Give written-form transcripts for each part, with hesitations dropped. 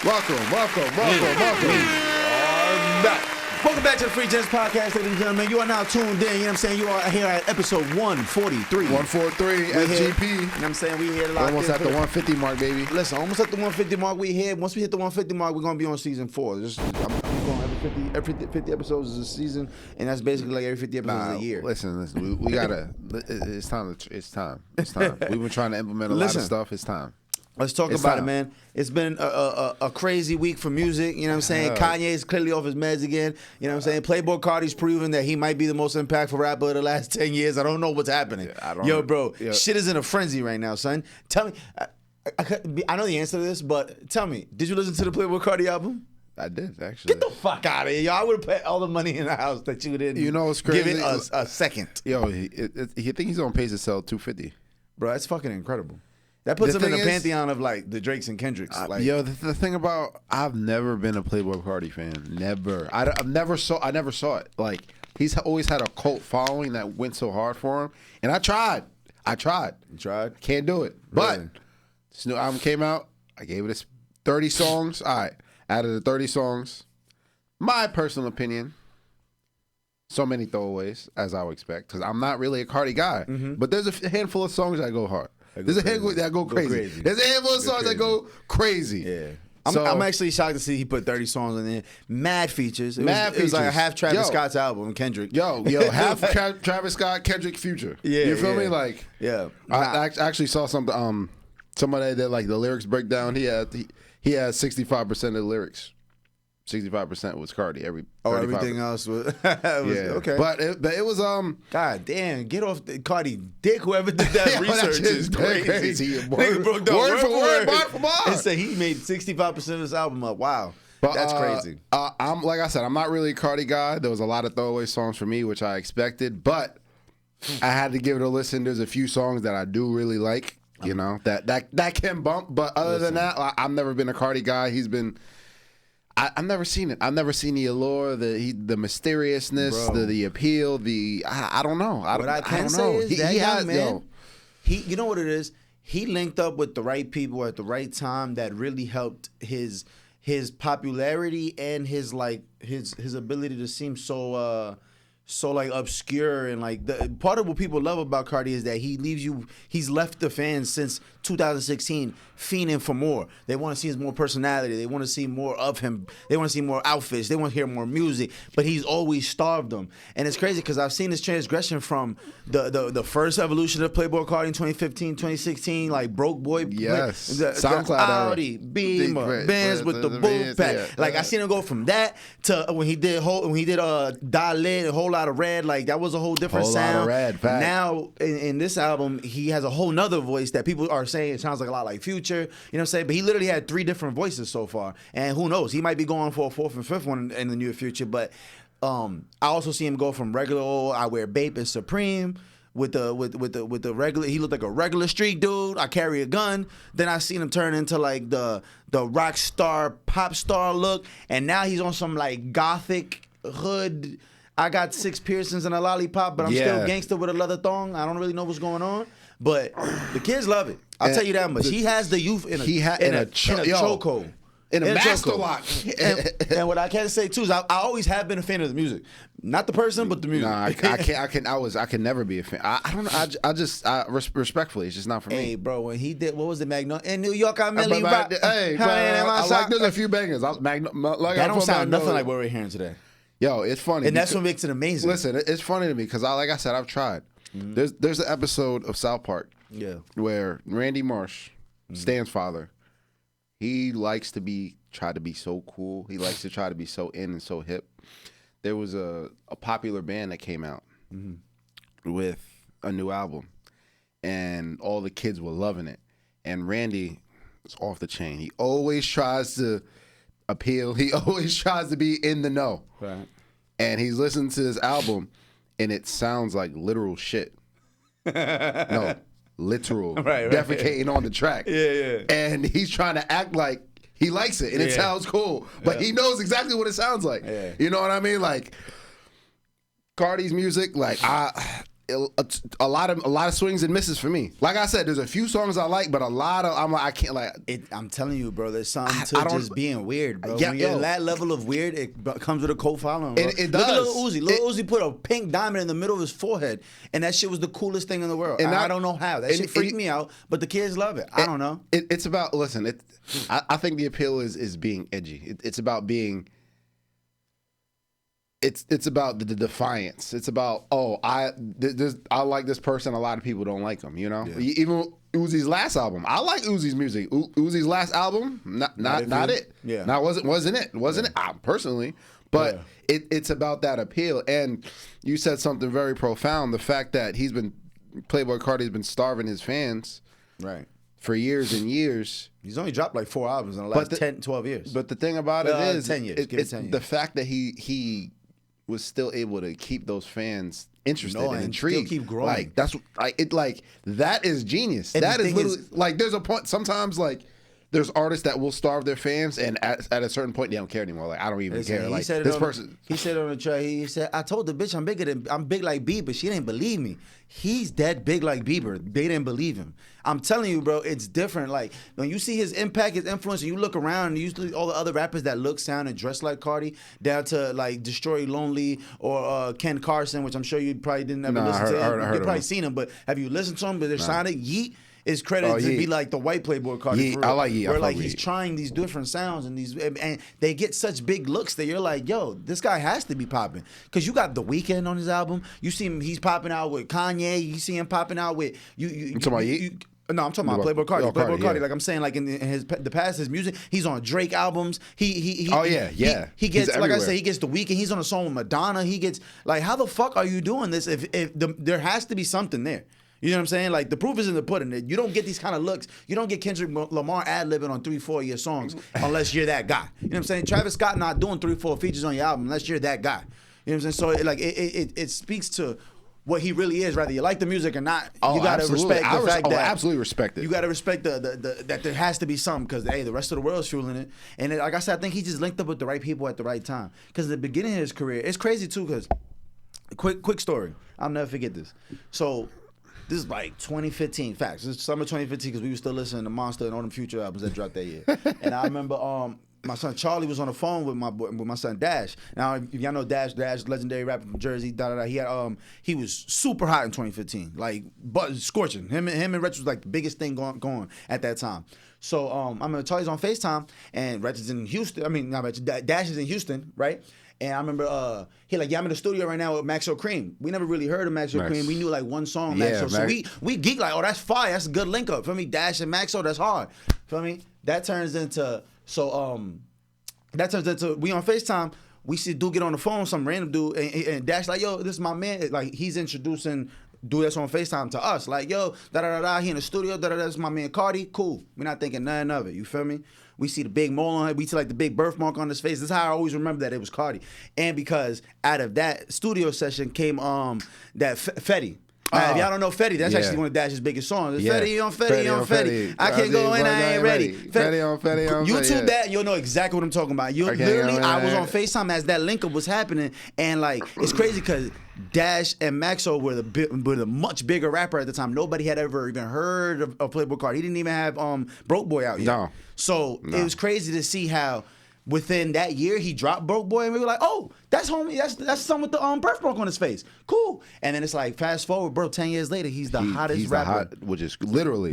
Welcome back to the Free Gents Podcast, ladies and gentlemen. You are now tuned in, you know what I'm saying? You are here at episode 143. 143 SGP. You know what I'm saying? We here We're almost at the 150 mark, baby. Listen, almost at the 150 mark. We here. Once we hit the 150 mark, we're going to be on season 4. I'm going every 50 episodes is a season, and that's basically like every 50 episodes a year. Listen, we gotta. It's time. We've been trying to implement a lot of stuff. It's time. Let's talk about it, man. It's been a crazy week for music. You know what I'm saying? Kanye's clearly off his meds again. You know what I'm saying? Playboi Carti's proven that he might be the most impactful rapper of the last 10 years. I don't know what's happening. Shit is in a frenzy right now, son. Tell me, I know the answer to this, but tell me, did you listen to the Playboi Carti album? I did, actually. Get the fuck out of here, yo. I would have put all the money in the house that you didn't. You know what's crazy? Give it a second. Yo, he think he's on pace to sell 250. Bro, that's fucking incredible. That puts him in the pantheon of like the Drakes and Kendricks. Yo, the thing about I've never been a Playboi Carti fan. Never. I never saw it. Like he's always had a cult following that went so hard for him. And I tried. You tried? Can't do it. But this new album came out. I gave it 30 songs. All right. Out of the 30 songs, my personal opinion, so many throwaways as I would expect, because I'm not really a Carti guy. But there's a handful of songs that go hard. There's a handful that go crazy. There's a handful of songs that go crazy. Yeah. I'm actually shocked to see he put 30 songs in there. Mad features. It was like a half Travis Scott's album, Kendrick. Yo, half Travis Scott, Kendrick, Future. Yeah, you feel me? Like, yeah. I actually saw something. Somebody that like the lyrics breakdown. He had 65% of the lyrics. 65% was Carti. Everything else was okay. But it was God damn, get off the Carti dick. Whoever did that research is crazy. Word for word, bar for bar. And say he made 65% of this album up. Wow. But, that's crazy. I'm like I said, I'm not really a Carti guy. There was a lot of throwaway songs for me, which I expected, but I had to give it a listen. There's a few songs that I do really like, you know, that can bump. But other than that, I've never been a Carti guy. He's been I've never seen it. I've never seen the allure, the mysteriousness, the appeal, I don't know. What I can say is that young man, you know what it is? He linked up with the right people at the right time that really helped his popularity and his ability to seem so like obscure, and like the part of what people love about Carti is that he's left the fans since 2016 fiending for more. They want to see his more personality. They want to see more of him. They want to see more outfits. They want to hear more music. But he's always starved them. And it's crazy because I've seen this transgression from the first evolution of Playboi Carti in 2015, 2016, like Broke Boy. Yes. SoundCloud Audi, Beamer, Benz with the boot pack. Yeah. Like I seen him go from that to when he did Dial-Lit, a whole lot of red. Like that was a whole different sound. Lot of red, fact. Now in this album, he has a whole nother voice that people are saying it sounds like a lot like Future. You know what I'm saying? But he literally had 3 different voices so far, and who knows? He might be going for a 4th and 5th one in the near future. But I also see him go from regular old I wear Bape and Supreme with the regular. He looked like a regular street dude. I carry a gun. Then I seen him turn into like the rock star pop star look, and now he's on some like gothic hood. I got 6 piercings and a lollipop, but I'm still gangster with a leather thong. I don't really know what's going on, but the kids love it. I'll tell you that much. He has the youth in a chokehold. In a master lock. And what I can say too is I always have been a fan of the music, not the person, but the music. Nah, I can never be a fan. I don't know. Respectfully, it's just not for me. Hey, bro, when he did, what was it, Magnolia in New York? I Melly Rock. Hey, bro, I like there's a few bangers. That don't sound nothing like what we're hearing today. Yo, it's funny, and that's what makes it amazing. Listen, it's funny to me because like I said, I've tried. There's an episode of South Park, where Randy Marsh, Stan's father, he likes to try to be so cool. He likes to try to be so in and so hip. There was a popular band that came out with a new album, and all the kids were loving it. And Randy is off the chain. He always tries to appeal. He always tries to be in the know. Right. And he's listening to this album, and it sounds like literal shit. No, literal. Right. Defecating on the track. Yeah. And he's trying to act like he likes it, and it sounds cool. But he knows exactly what it sounds like. Yeah. You know what I mean? Like, Carti's music, like, a lot of swings and misses for me. Like I said, there's a few songs I like, but a lot of I can't like. I'm telling you, bro. There's something to just being weird, bro. Yeah, when you're at that level of weird, it comes with a cult following. Bro. It Look does. at Lil Uzi. Lil Uzi put a pink diamond in the middle of his forehead, and that shit was the coolest thing in the world. And I don't know how. That shit freaked me out, but the kids love it. I don't know. It's about I think the appeal is being edgy. It's about being. It's about the defiance. It's about I like this person. A lot of people don't like him. You know, even Uzi's last album. I like Uzi's music. Uzi's last album, not it. Yeah, now wasn't it? Personally, but it's about that appeal. And you said something very profound. The fact that Playboi Carti's been starving his fans, right, for years and years. He's only dropped like 4 albums in the last 10, 12 years. But the thing about it is, 10 years. It's 10 years. The fact that he was still able to keep those fans interested and intrigued. Still keep growing. Like that is genius. And that is literally like there's a point sometimes like there's artists that will starve their fans and at a certain point they don't care anymore. Like I don't even care. Like this person. He said on the track, he said, I told the bitch I'm big like Bieber. She didn't believe me. He's that big like Bieber. They didn't believe him. I'm telling you, bro, it's different. Like when you see his impact, his influence, and you look around and you see all the other rappers that look, sound, and dress like Carti, down to like Destroy Lonely or Ken Carson, which I'm sure you probably didn't ever listen to. You've probably seen him, but have you listened to him? But they're Sonic Yeet is credited to be like the white Playboi Carti. I like Yeet. Where like he's trying these different sounds and they get such big looks that you're like, yo, this guy has to be popping. Because you got The Weeknd on his album. You see him, he's popping out with Kanye. You see him popping out with you talking about Yeet? No, I'm talking about Playboi Carti. Playboi Carti, like I'm saying, like in the past, his music, he's on Drake albums. He gets like I said, he gets The Weeknd. He's on a song with Madonna. He gets like, how the fuck are you doing this? If there has to be something there. You know what I'm saying? Like the proof is in the pudding. You don't get these kind of looks. You don't get Kendrick Lamar ad-libbing on 3-4 of your songs unless you're that guy. You know what I'm saying? Travis Scott not doing 3-4 features on your album unless you're that guy. You know what I'm saying? So it speaks to what he really is, whether you like the music or not. You gotta respect the fact that absolutely respect it. You gotta respect the that there has to be something because the rest of the world's fueling it. And like I said, I think he just linked up with the right people at the right time. Because at the beginning of his career, it's crazy too. Because quick story, I'll never forget this. So this is like 2015 facts. This is summer 2015 because we were still listening to Monster and all them Future albums that dropped that year. And I remember my son Charlie was on the phone with my son Dash. Now, if y'all know Dash, legendary rapper from Jersey, He had he was super hot in 2015, like scorching. Him and Rich was like the biggest thing going at that time. So I remember Charlie's on FaceTime and Rich is in Houston. I mean, Dash is in Houston, right? And I remember he like, I'm in the studio right now with Maxo Cream. We never really heard of Maxo Cream. We knew like one song, Maxo. So we geek like, that's fire. That's a good link up. Feel me? Dash and Maxo, that's hard. Feel me? That turns into we on FaceTime. We see dude get on the phone, some random dude, and Dash like, yo, this is my man. Like he's introducing dude that's on FaceTime to us. Like, yo, he in the studio, this is my man Carti. Cool. We're not thinking nothing of it. You feel me? We see the big mole on it. We see like the big birthmark on his face. This is how I always remember that it was Carti. And because out of that studio session came that Fetty. If y'all don't know Fetty, that's actually one of Dash's biggest songs. Fetty on Fetty on Fetty. I can't go in, I ain't ready. Fetty on Fetty on Fetty. YouTube that, and you'll know exactly what I'm talking about. I was on FaceTime as that link up was happening, and like it's crazy because Dash and Maxo were the much bigger rapper at the time. Nobody had ever even heard of Playboi Carti. He didn't even have Broke Boy out yet. No. So it was crazy to see how within that year he dropped Broke Boy, and we were like, oh, that's homie, that's someone with the birthmark on his face. Cool. And then it's like fast forward, bro, 10 years later, he's the hottest rapper. Which is literally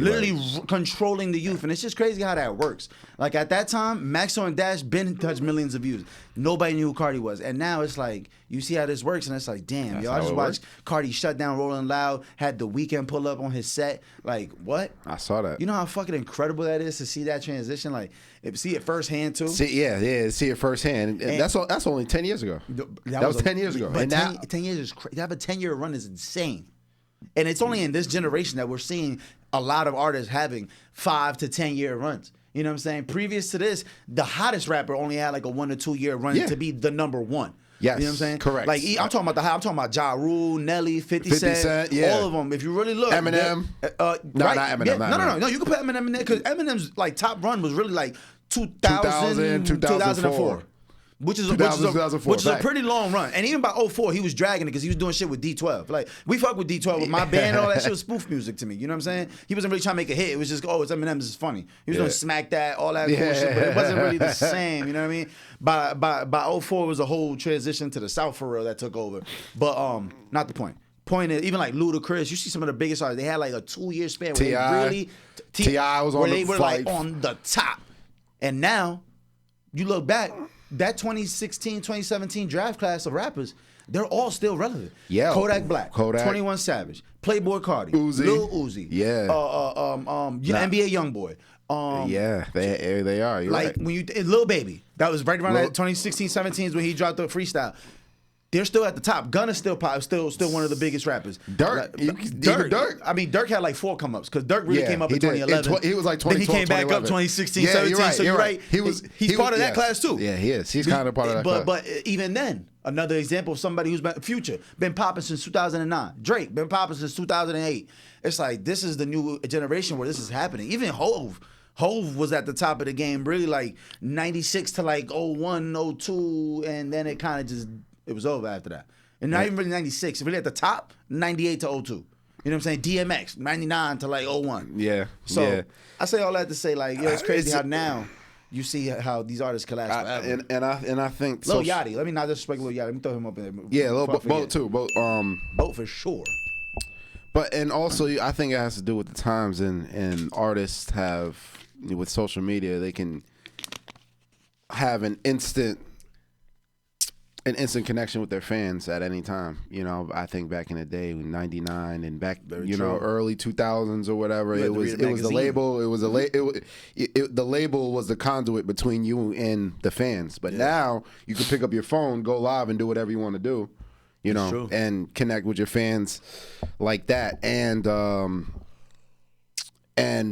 controlling the youth. And it's just crazy how that works. Like at that time, Maxo and Dash been touched millions of views. Nobody knew who Carti was. And now it's like, you see how this works, and it's like, damn, I just watched Carti shut down Rolling Loud, had The Weeknd pull up on his set. Like, what? I saw that. You know how fucking incredible that is to see that transition? Like, see it firsthand too? See it firsthand. And that's only 10 years ago. That was 10 years ago. But 10 years is crazy. To have a 10-year run is insane. And it's only in this generation that we're seeing a lot of artists having 5 to 10-year runs. You know what I'm saying? Previous to this, the hottest rapper only had like a 1 to 2 year run to be the number one. Yes, you know what I'm saying? Correct. Like I'm talking about Ja Rule, Nelly, 50 Cent, all of them. If you really look, Eminem. Not Eminem. Yeah, no. You can put Eminem in there because Eminem's like top run was really like 2000, 2004. which is 2004, which is a pretty long run. And even by 04, he was dragging it because he was doing shit with D12. Like, we fuck with D12 with my band and all that shit was spoof music to me. You know what I'm saying? He wasn't really trying to make a hit. It was just, it's Eminem, this is funny. He was doing Smack That, all that cool shit, but it wasn't really the same. You know what I mean? By 04, it was a whole transition to the South for real that took over. But not the point. Point is, even like Ludacris, you see some of the biggest artists, they had like a 2-year span where they really T.I. was on where they the were like on the top. And now, you look back, that 2016, 2017 draft class of rappers, they're all still relevant. Yeah. Kodak Black, 21 Savage, Playboi Carti, Lil Uzi, NBA Youngboy. They are. You're like right. when Lil Baby, that was right around that 2016, 17 is when he dropped the freestyle. They're still at the top. Gunna still one of the biggest rappers. Dirk. Dirk. I mean, Dirk had like 4 come-ups because Dirk really came up in 2011. He was like 2012, then he came back up 2016, 17. Right, so you're right. He's part of that class too. Yeah, he is. He's kind of part of that class. But even then, another example of somebody who's been Future, been popping since 2009. Drake, been popping since 2008. It's like, this is the new generation where this is happening. Even Hove was at the top of the game, really like 96 to like 01, 02, and then it kind of just... It was over after that. And not even really 96. Really at the top, 98 to 02. You know what I'm saying? DMX, 99 to like 01. Yeah. So I say all that to say, like, it's crazy how now you see how these artists can last forever. And I think Lil Yachty. Let me not disrespect Lil Yachty. Let me throw him up in there. Yeah, both too. Both for sure. And also I think it has to do with the times and artists have, with social media, they can have an instant connection with their fans at any time. You know, I think back in the day, 99 and back, early 2000s or whatever, it was the label. It was the label was the conduit between you and the fans. But now you can pick up your phone, go live, and do whatever you want to do. You know, and connect with your fans like that. And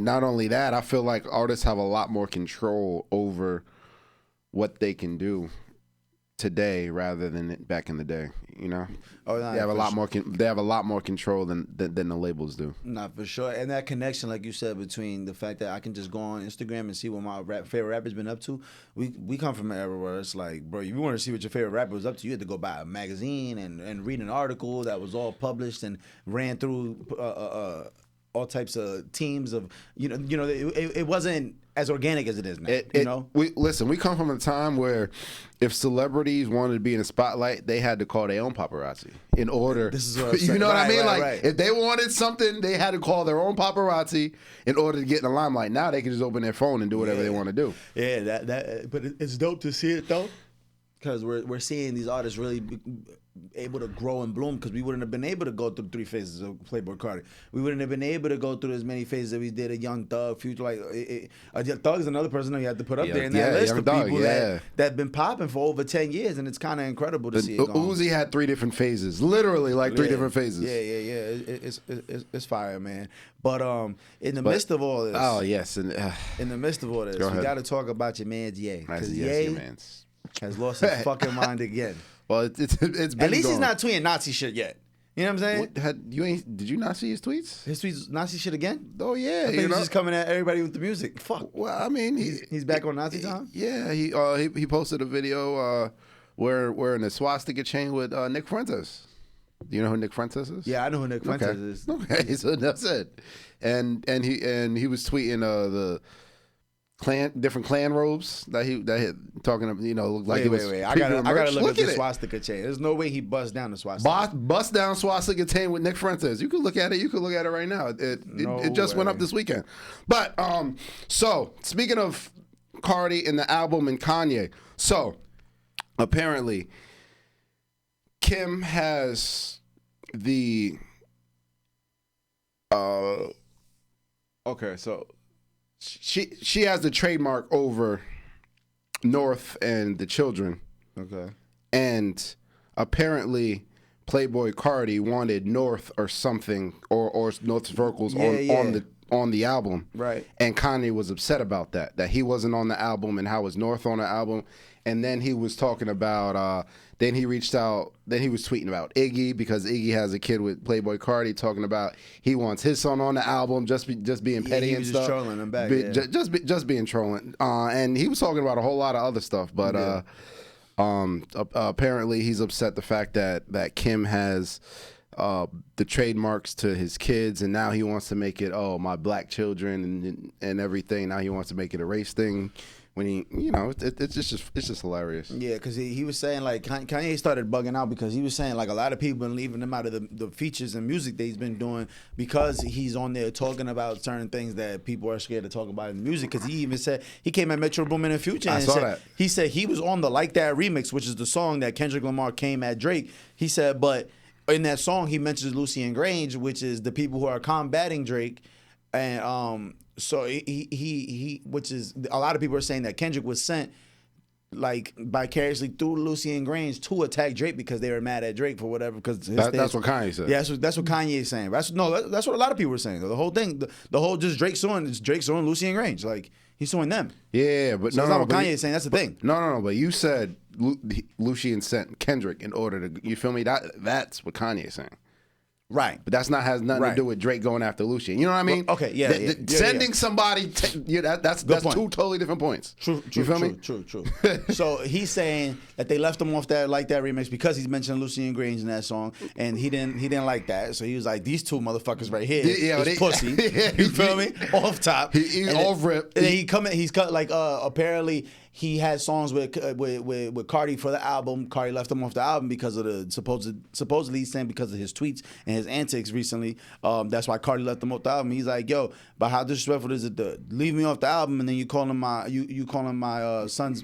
not only that, I feel like artists have a lot more control over what they can do today rather than back in the day. You know, they have a lot more. They have a lot more control than the labels do. Not for sure. And that connection, like you said, between the fact that I can just go on Instagram and see what my favorite rapper's been up to. We come from an era where it's like, bro, if you want to see what your favorite rapper was up to, you had to go buy a magazine and read an article that was all published and ran through all types of teams of it wasn't as organic as it is now. We come from a time where if celebrities wanted to be in the spotlight, they had to call their own paparazzi in order. This is what you know what I mean? Like if they wanted something, they had to call their own paparazzi in order to get in the limelight. Now they can just open their phone and do whatever they want to do. Yeah, but it's dope to see it though, because we're seeing these artists really able to grow and bloom, because we wouldn't have been able to go through 3 phases of Playboi Carti. We wouldn't have been able to go through as many phases that we did. A Young Thug, Future, Thug is another person that you have to put up there in that list of people that been popping for over 10 years, and it's kind of incredible to see it going. Uzi had 3 different phases, literally like 3 different phases. Yeah. It's fire, man. But in the midst of all this, in the midst of all this, we got to talk about your man's Ye, because Ye has lost his fucking mind again. Well, it's been at least he's not tweeting Nazi shit yet. You know what I'm saying? Did you not see his tweets? His tweets Nazi shit again? Oh yeah, I think he's just coming at everybody with the music. Fuck. Well, I mean, he's back on Nazi time. Yeah, he posted a video wearing a swastika chain with Nick Fuentes. Do you know who Nick Fuentes is? Yeah, I know who Nick Fuentes is. Okay, so that's it. And he was tweeting the different clan robes that he talking about, looked like wait. I gotta look at the swastika chain. There's no way he bust down the swastika. Bust down swastika chain with Nick Fuentes. You can look at it. You can look at it right now. It just went up this weekend. But so speaking of Carti and the album and Kanye, so apparently Kim has the so. She has the trademark over North and the children. Okay. And apparently Playboi Carti wanted North or something or North's vocals on the album. Right. And Kanye was upset about that he wasn't on the album, and how was North on the album. And then he was talking about then he reached out, then he was tweeting about Iggy, because Iggy has a kid with Playboi Carti, talking about he wants his son on the album, just being petty and stuff. Just trolling him back. Just being trolling. And he was talking about a whole lot of other stuff, but Apparently, he's upset the fact that Kim has the trademarks to his kids, and now he wants to make it my black children and everything. Now he wants to make it a race thing. When he, it's just hilarious. Yeah, because he was saying like Kanye started bugging out because he was saying like a lot of people been leaving him out of the features and music that he's been doing because he's on there talking about certain things that people are scared to talk about in music. Because he even said he came at Metro Boomin and Future. And I saw that. He said he was on the Like That remix, which is the song that Kendrick Lamar came at Drake. He said, but in that song he mentions Lucy and Grange, which is the people who are combating Drake, and so he which is a lot of people are saying that Kendrick was sent like vicariously through Lucy and Grange to attack Drake because they were mad at Drake for whatever. Because that's what Kanye said. Yeah, that's what Kanye is saying. That's what a lot of people were saying. The whole thing, the whole just Drake suing Lucy and Grange. Like he's suing them. Yeah, but so that's not what Kanye is saying. That's the thing. No. But you said Lucy and sent Kendrick in order to. You feel me? That's what Kanye is saying. Right, but that's not has nothing to do with Drake going after Lucian. You know what I mean? Well, okay, yeah. Sending somebody, that's two totally different points. True. You feel me? True. So he's saying that they left him off that Like That remix because he's mentioned Lucy and Grange in that song, and he didn't like that. So he was like, these two motherfuckers right here, is pussy. You feel me? Off top, he's off rip. And then he's cut like apparently. He had songs with Carti for the album. Carti left him off the album because of the supposedly he's saying because of his tweets and his antics recently. That's why Carti left him off the album. He's like, yo, but how disrespectful is it to leave me off the album and then you calling my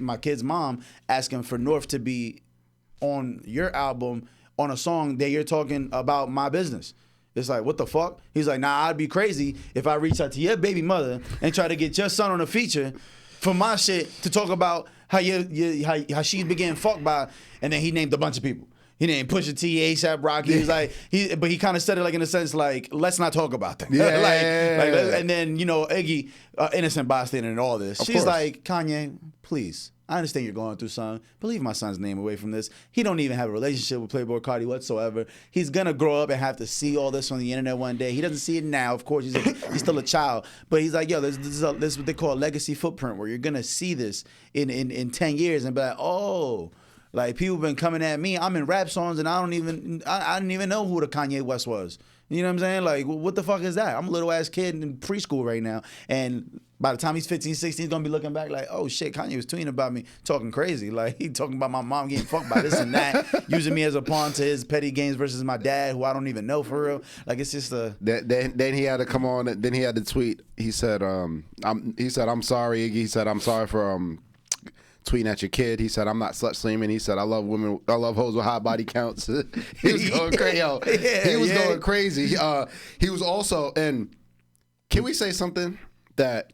my kid's mom asking for North to be on your album on a song that you're talking about my business. It's like, what the fuck? He's like, nah, I'd be crazy if I reach out to your baby mother and try to get your son on a feature for my shit to talk about how how she's been getting fucked by, and then he named a bunch of people. He named Pusha T, ASAP Rocky. He was like, but he kind of said it like in a sense like, let's not talk about that. Yeah. And then Iggy, innocent bystander and all this. She's like, Kanye, please. I understand you're going through something, but leave my son's name away from this. He don't even have a relationship with Playboi Carti whatsoever. He's gonna grow up and have to see all this on the internet one day. He doesn't see it now, of course. He's still a child, but he's like, yo, this is what they call a legacy footprint, where you're gonna see this in 10 years and be like, oh, like people been coming at me. I'm in rap songs and I didn't even know who the Kanye West was. You know what I'm saying? Like, what the fuck is that? I'm a little ass kid in preschool right now, and by the time he's 15, 16, he's gonna be looking back like, oh shit, Kanye was tweeting about me, talking crazy. Like he talking about my mom getting fucked by this and that, using me as a pawn to his petty games versus my dad, who I don't even know for real. Like it's just a. Then he had to come on. Then he had to tweet. He said, I'm sorry, Iggy. He said, I'm sorry for tweeting at your kid. He said, I'm not slut shaming. He said, I love women. I love hoes with high body counts. He was going crazy. He was going crazy. He was also, and can we say something that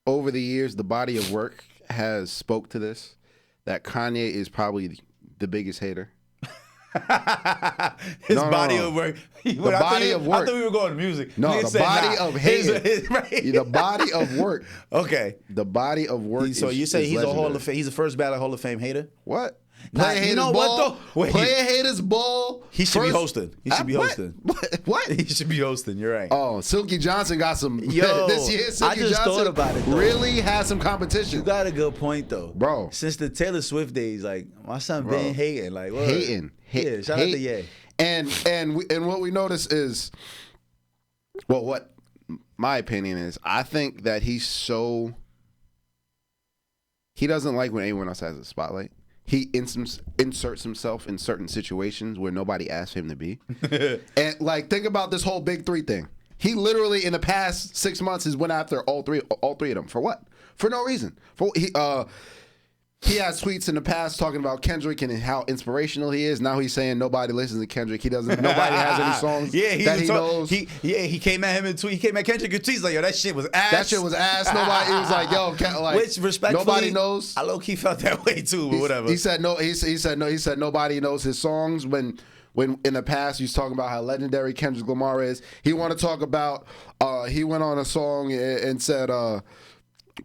over the years the body of work has spoke to this, that Kanye is probably the biggest hater. His body of work. The body of work. I thought we were going to music. No, the body of hate. Right. The body of work. Okay. The body of work. So you say he's legendary. a Hall of Fame. He's the first ballot Hall of Fame hater. What? Player haters ball. Player haters ball. He should be hosting. He should be hosting. What? He should be hosting. You're right. Oh, Silky Johnson got some. Yo, this year, Silky I just Johnson thought about it. Though. Really has some competition. You got a good point though, bro. Since the Taylor Swift days, like my son been hating, like what? Hating. Yeah, shout out to Ye. And what we notice is, well, what my opinion is, I think that he doesn't like when anyone else has a spotlight. He inserts himself in certain situations where nobody asked him to be. And like, think about this whole Big Three thing. He literally in the past 6 months has went after all three of them. For what? For no reason. He has tweets in the past talking about Kendrick and how inspirational he is. Now he's saying nobody listens to Kendrick. Nobody has any songs that he knows. He came at him in tweet. He came at Kendrick in tweets like, yo, that shit was ass. That shit was ass. Nobody. It was like, yo, like, which respectfully, nobody knows. I low key felt that way too, but whatever. He said no. He said nobody knows his songs when in the past he was talking about how legendary Kendrick Lamar is. He want to talk about. He went on a song and said.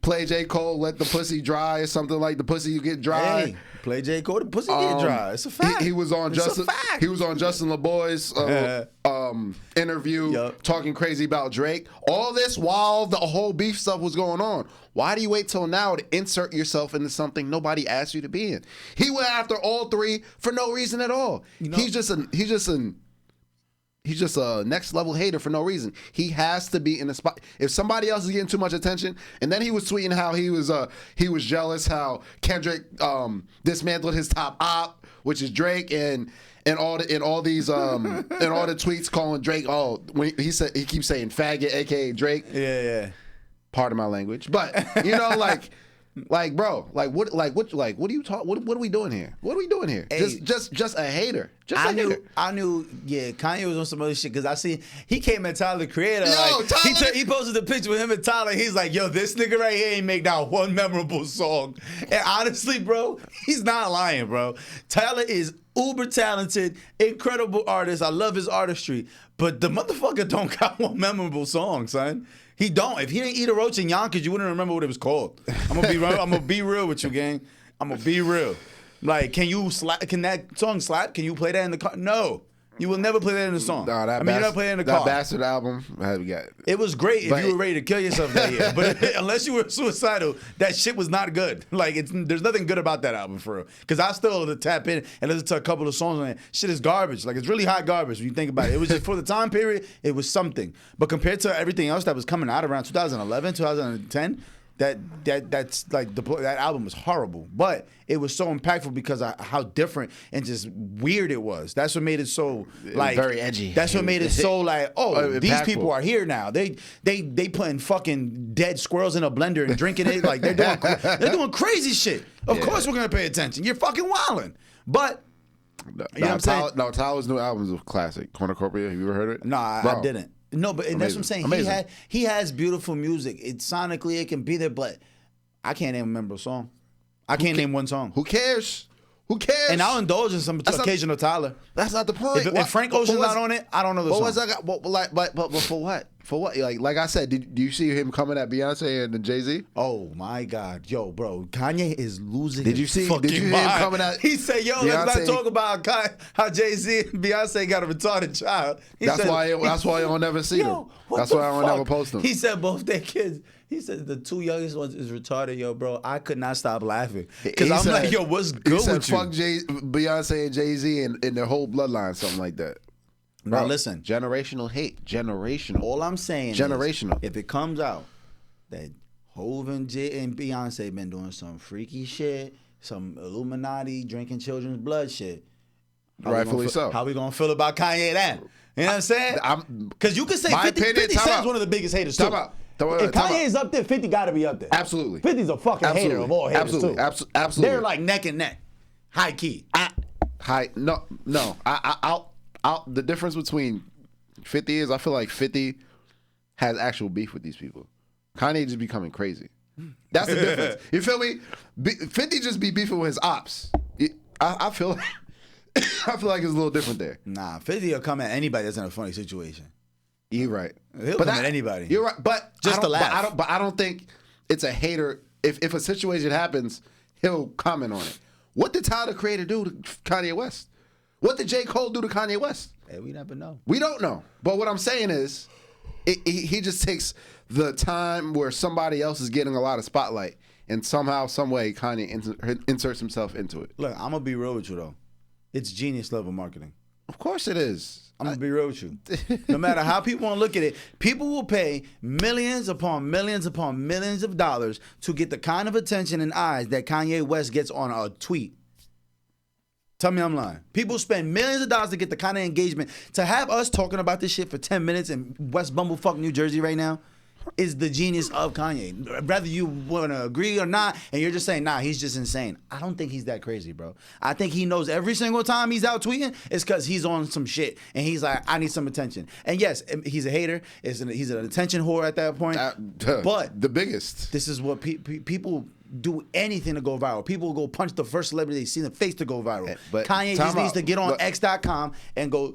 play J. Cole, let the pussy dry or something like the pussy you get dry. Hey, play J. Cole, the pussy get dry. It's a fact. He was on Justin LeBoy's interview talking crazy about Drake. All this while the whole beef stuff was going on. Why do you wait till now to insert yourself into something nobody asked you to be in? He went after all three for no reason at all. He's just a next level hater for no reason. He has to be in the spot. If somebody else is getting too much attention, and then he was tweeting how he was jealous how Kendrick dismantled his top op, which is Drake, and all the tweets calling Drake. When he keeps saying faggot, aka Drake. Yeah. Pardon my language, but bro, what are you talking? What are we doing here? What are we doing here? Hey, just a hater. I knew. Yeah, Kanye was on some other shit because I see he came at Tyler the Creator. He posted the picture with him and Tyler. He's like, yo, this nigga right here ain't make out one memorable song. And honestly, bro, he's not lying, bro. Tyler is uber talented, incredible artist. I love his artistry, but the motherfucker don't got one memorable song, son. He don't. If he didn't eat a roach in Yonkers, you wouldn't remember what it was called. I'm gonna be real with you, gang. I'm gonna be real. Like, can that song slap? Can you play that in the car? No. You will never play that in the song. No, you never play it in the car. That Bastard album, it was great if you were ready to kill yourself that year. But unless you were suicidal, that shit was not good. Like, there's nothing good about that album for real. Because I still tap in and listen to a couple of songs on it. Shit is garbage. Like, it's really hot garbage when you think about it. It was just for the time period, it was something. But compared to everything else that was coming out around 2011, 2010, that album was horrible, but it was so impactful because of how different and just weird it was. That's what made it so very edgy. That's what made it so these people are here now. They putting fucking dead squirrels in a blender and drinking it. Like they're doing crazy shit. Of course we're gonna pay attention. You're fucking wilding. But you know what I'm saying? No, Tyler's new album is a classic. Cornucopia. Have you ever heard it? No, I didn't. No, but that's what I'm saying. Amazing. He has beautiful music. Sonically it can be there, but I can't even remember a song. I can't name one song. Who cares? Who cares? And I'll indulge in some occasional Tyler. That's not the point. If Frank Ocean's not on it, I don't know the song. But for what? For what? Like I said, do you see him coming at Beyonce and Jay-Z? Oh my God, yo, bro, Kanye is losing. Did you hear him coming at? He said, "Yo, Beyonce, let's not talk about how Jay-Z and Beyonce got a retarded child." That's why I don't never see them. That's why I don't never post them. He said both their kids. He said the two youngest ones is retarded, yo, bro. I could not stop laughing because I'm like, yo, what's good with you? He said, fuck Beyonce and Jay-Z and their whole bloodline, something like that. Bro, Bro, listen. Generational hate. Generational. All I'm saying generational. Is, if it comes out that Hov and Beyonce been doing some freaky shit, some Illuminati drinking children's blood shit. Rightfully so. How we gonna feel about Kanye then? You know what I'm saying? Because you could say 50 Cent's one of the biggest haters too. If Kanye's up there, 50 got to be up there. Absolutely. 50's a fucking hater of all haters too. Absolutely. They're like neck and neck. High key. No. The difference between 50 is I feel like 50 has actual beef with these people. Kanye just becoming crazy. That's the difference. You feel me? 50 just be beefing with his ops. I feel like I feel like it's a little different there. Nah, 50 will come at anybody that's in a funny situation. You're right. He'll come at anybody. You're right, but just to laugh. But I don't think it's a hater. If a situation happens, he'll comment on it. What did Tyler the Creator do to Kanye West? What did J. Cole do to Kanye West? Hey, we never know. We don't know. But what I'm saying is, he just takes the time where somebody else is getting a lot of spotlight, and somehow, some way, Kanye inserts himself into it. Look, I'm gonna be real with you though. It's genius level marketing. Of course it is. I'm gonna be real with you. No matter how people want to look at it, people will pay millions upon millions upon millions of dollars to get the kind of attention and eyes that Kanye West gets on a tweet. Tell me I'm lying. People spend millions of dollars to get the kind of engagement. To have us talking about this shit for 10 minutes in West Bumblefuck, New Jersey right now is the genius of Kanye. Whether you want to agree or not, and you're just saying, nah, he's just insane. I don't think he's that crazy, bro. I think he knows every single time he's out tweeting, it's because he's on some shit. And he's like, I need some attention. And yes, he's a hater. He's an attention whore at that point. But the biggest. This is what people do anything to go viral. People will go punch the first celebrity they see in the face to go viral. But Kanye just needs to get on X.com and go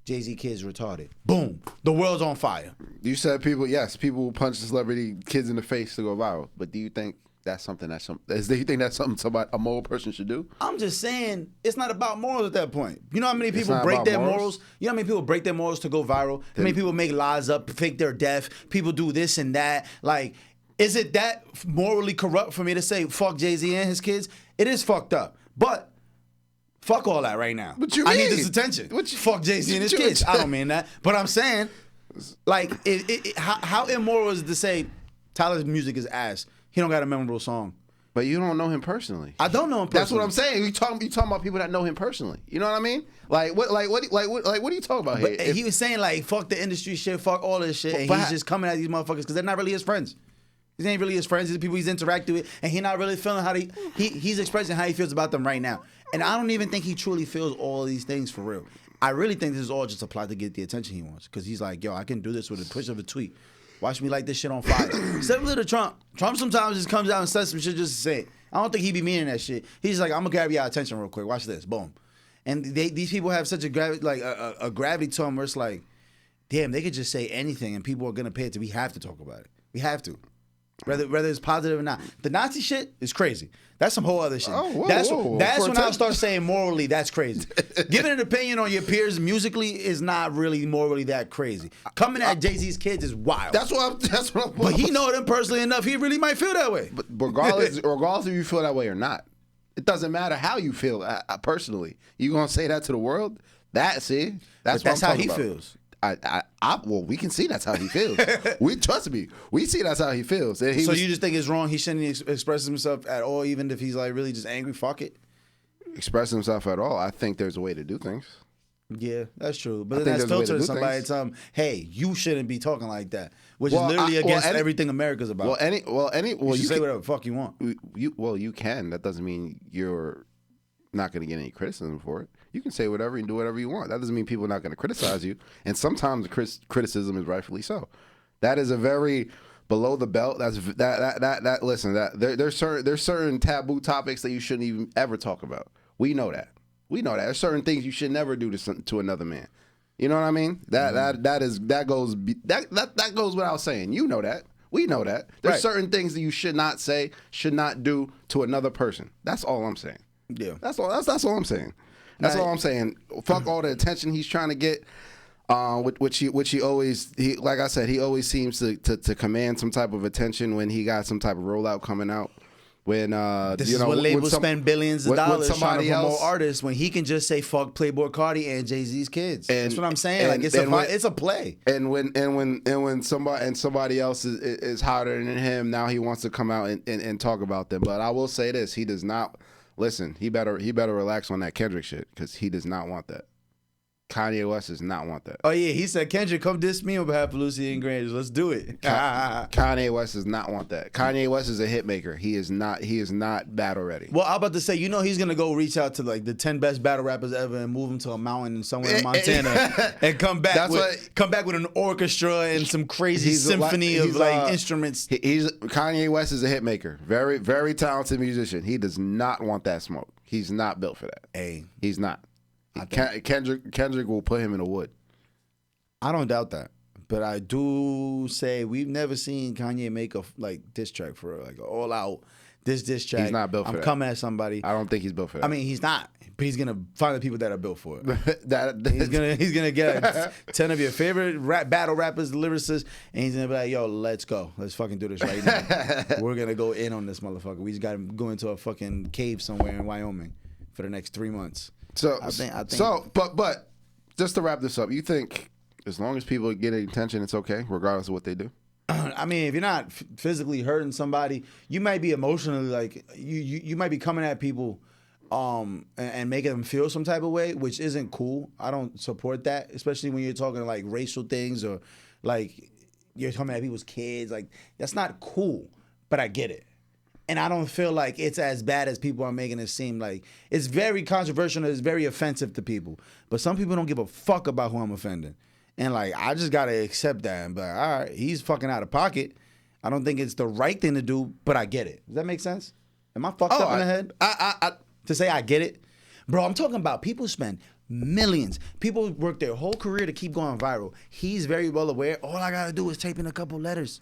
Jay-Z kids retarded. Boom. The world's on fire. You said people will punch the celebrity kids in the face to go viral. But do you think that's something do you think that's something a moral person should do? I'm just saying it's not about morals at that point. You know how many people break their morals? You know how many people break their morals to go viral? How many people make lies up, fake their death? People do this and that. Like, is it that morally corrupt for me to say fuck Jay-Z and his kids? It is fucked up. But fuck all that right now. What you mean? I need this attention. Fuck Jay-Z and his kids. I don't mean that. But I'm saying, like, how immoral is it to say Tyler's music is ass? He don't got a memorable song. But you don't know him personally. I don't know him personally. That's what I'm saying. You talking about people that know him personally. You know what I mean? Like what are you talking about here? He was saying like fuck the industry shit, fuck all this shit, and he's just coming at these motherfuckers because they're not really his friends. These ain't really his friends. These are people he's interacted with, and he's not really feeling how he's expressing how he feels about them right now. And I don't even think he truly feels all of these things for real. I really think this is all just applied to get the attention he wants because he's like, yo, I can do this with a push of a tweet. Watch me light this shit on fire. Similar to Trump. Trump sometimes just comes out and says some shit just to say it. I don't think he be meaning that shit. He's just like, I'm gonna grab your attention real quick. Watch this. Boom. And these people have such a gravity to them where it's like, damn, they could just say anything and people are gonna pay it to. We have to talk about it. We have to. Whether it's positive or not. The Nazi shit is crazy. That's some whole other shit. That's when I start saying morally, that's crazy. Giving an opinion on your peers musically is not really morally that crazy. Coming at Jay-Z's kids is wild. That's what I'm But he know them personally enough, he really might feel that way. But regardless if you feel that way or not, it doesn't matter how you feel personally. You gonna say that to the world? That's how he feels. Well, we can see that's how he feels. Trust me, we see that's how he feels. And you just think it's wrong? He shouldn't express himself at all, even if he's like really just angry. Fuck it. Express himself at all. I think there's a way to do things. Yeah, that's true. But then that's filtered to somebody and tell him, "Hey, you shouldn't be talking like that," which is literally against everything America's about. You can say whatever the fuck you want. You can. That doesn't mean you're not going to get any criticism for it. You can say whatever and do whatever you want. That doesn't mean people are not going to criticize you. And sometimes the criticism is rightfully so. That is a very below the belt. Listen, there's certain taboo topics that you shouldn't even ever talk about. We know that. There's certain things you should never do to another man. You know what I mean? That goes without saying. You know that. We know that. There's certain things that you should not say, should not do to another person. That's all I'm saying. Yeah. That's all I'm saying. That's all I'm saying. Fuck all the attention he's trying to get, which he always like I said, he always seems to command some type of attention when he got some type of rollout coming out. When this is when labels spend billions of dollars trying to promote artists when he can just say fuck Playboi Carti and Jay-Z's kids. That's what I'm saying. It's a play. And when somebody else is hotter than him, now he wants to come out and talk about them. But I will say this: he does not. Listen, he better relax on that Kendrick shit because he does not want that. Kanye West does not want that. Oh yeah, he said, Kendrick, come diss me on behalf of Lucy and Granger. Let's do it. Kanye West does not want that. Kanye West is a hit maker. He is not battle ready. Well, I'm about to say, he's gonna go reach out to like the 10 best battle rappers ever and move them to a mountain somewhere in Montana and come back with an orchestra and some crazy symphony of instruments. Kanye West is a hit maker. Very, very talented musician. He does not want that smoke. He's not built for that. Hey, he's not. Kendrick will put him in the wood. I don't doubt that, but I do say we've never seen Kanye make a diss track for like all out diss track. He's not built for that. I'm coming at somebody. I don't think he's built for that. I mean, he's not, but he's gonna find the people that are built for it. He's gonna get 10 of your favorite battle rappers, lyricists, and he's gonna be like, "Yo, let's go, let's fucking do this right now. We're gonna go in on this motherfucker. We just gotta go into a fucking cave somewhere in Wyoming for the next 3 months." So but just to wrap this up, you think as long as people get attention, it's okay, regardless of what they do? I mean, if you're not physically hurting somebody, you might be emotionally you might be coming at people and making them feel some type of way, which isn't cool. I don't support that, especially when you're talking like racial things or like you're coming at people's kids. Like that's not cool, but I get it. And I don't feel like it's as bad as people are making it seem. Like it's very controversial and it's very offensive to people. But some people don't give a fuck about who I'm offending. And like I just gotta accept that and be like, all right, he's fucking out of pocket. I don't think it's the right thing to do, but I get it. Does that make sense? Am I fucked up in the head? To say I get it? Bro, I'm talking about people spend Millions. People work their whole career to keep going viral. He's very well aware. All I gotta do is type in a couple letters.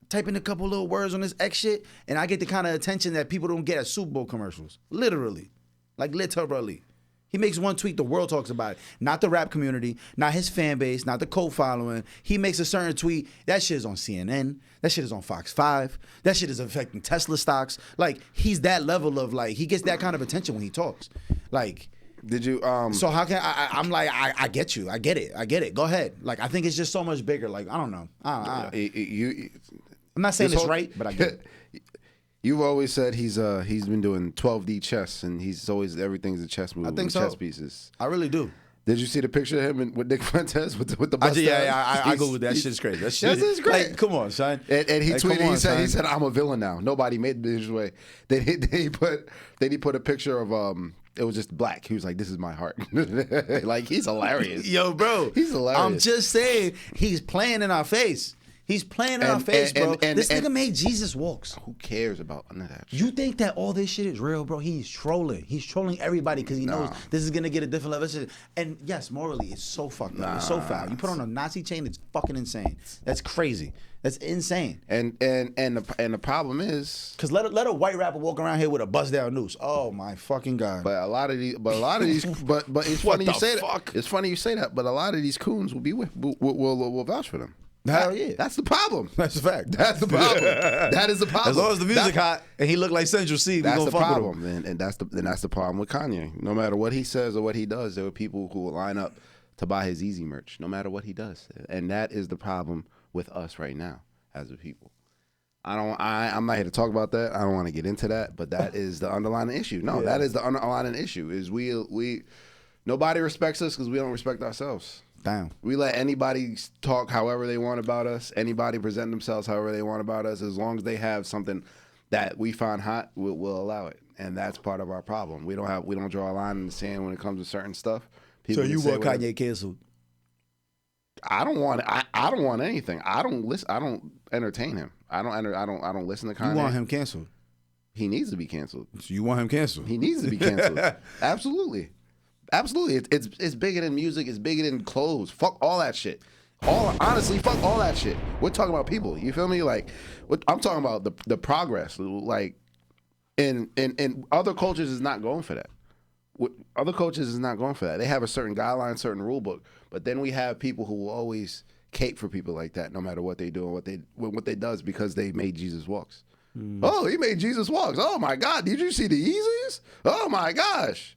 Type in a couple little words on this X shit, and I get the kind of attention that people don't get at Super Bowl commercials. Literally. Like literally. He makes one tweet, the world talks about it. Not the rap community, not his fan base, not the cult following. He makes a certain tweet, that shit is on CNN, that shit is on Fox 5, that shit is affecting Tesla stocks. Like, he's that level of, like, he gets that kind of attention when he talks. Like, did you so how can I'm like, I get you, I get it, go ahead. Like, I think it's just so much bigger. Like, I don't know. I'm not saying it's right, but I get it. You've always said he's been doing 12D chess, and he's always, everything's a chess move. I think so. Chess pieces. I really do. Did you see the picture of him with Nick Fuentes with the bust I googled that. Shit's crazy. That shit is great. Like, come on, son. And he tweeted. He said, "I'm a villain now. Nobody made it this way." Then he put a picture of It was just black. He was like, "This is my heart." Like, he's hilarious. Yo, bro, he's hilarious. I'm just saying, he's playing in our face. He's playing in our face, bro. This nigga made Jesus walks. Who cares about none of that shit? You think that all this shit is real, bro? He's trolling. He's trolling everybody because he knows this is gonna get a different level. And yes, morally, it's so fucked up. It's so foul. You put on a Nazi chain, it's fucking insane. That's crazy. That's insane. And the problem is, because let a white rapper walk around here with a bust down noose. Oh my fucking god. But a lot of these, but it's funny you say that. It's funny you say that. But a lot of these coons will vouch for them. Hell yeah. That's the problem. That's a fact. That's the problem. That is the problem. As long as the music hot and he look like Central C, that's the problem. And that's the problem with Kanye. No matter what he says or what he does, there are people who will line up to buy his Easy merch, no matter what he does. And that is the problem with us right now as a people. I'm not here to talk about that. I don't want to get into that, but that is the underlying issue. No, that is the underlying issue. Is we nobody respects us because we don't respect ourselves. Damn. We let anybody talk however they want about us. Anybody present themselves however they want about us. As long as they have something that we find hot, we'll allow it. And that's part of our problem. We don't draw a line in the sand when it comes to certain stuff. People so you want Kanye canceled? I don't want. I don't want anything. I don't listen. I don't entertain him. I don't listen to Kanye. You want him canceled? He needs to be canceled. So you want him canceled? He needs to be canceled. Absolutely. Absolutely, it's bigger than music. It's bigger than clothes. Fuck all that shit. Honestly, fuck all that shit. We're talking about people. You feel me? Like, I'm talking about the progress. Like, in other cultures is not going for that. Other cultures is not going for that. They have a certain guideline, certain rule book. But then we have people who will always cape for people like that, no matter what they do and what they does, because they made Jesus walks. Oh, he made Jesus walks. Oh my God, did you see the Yeezys? Oh my gosh.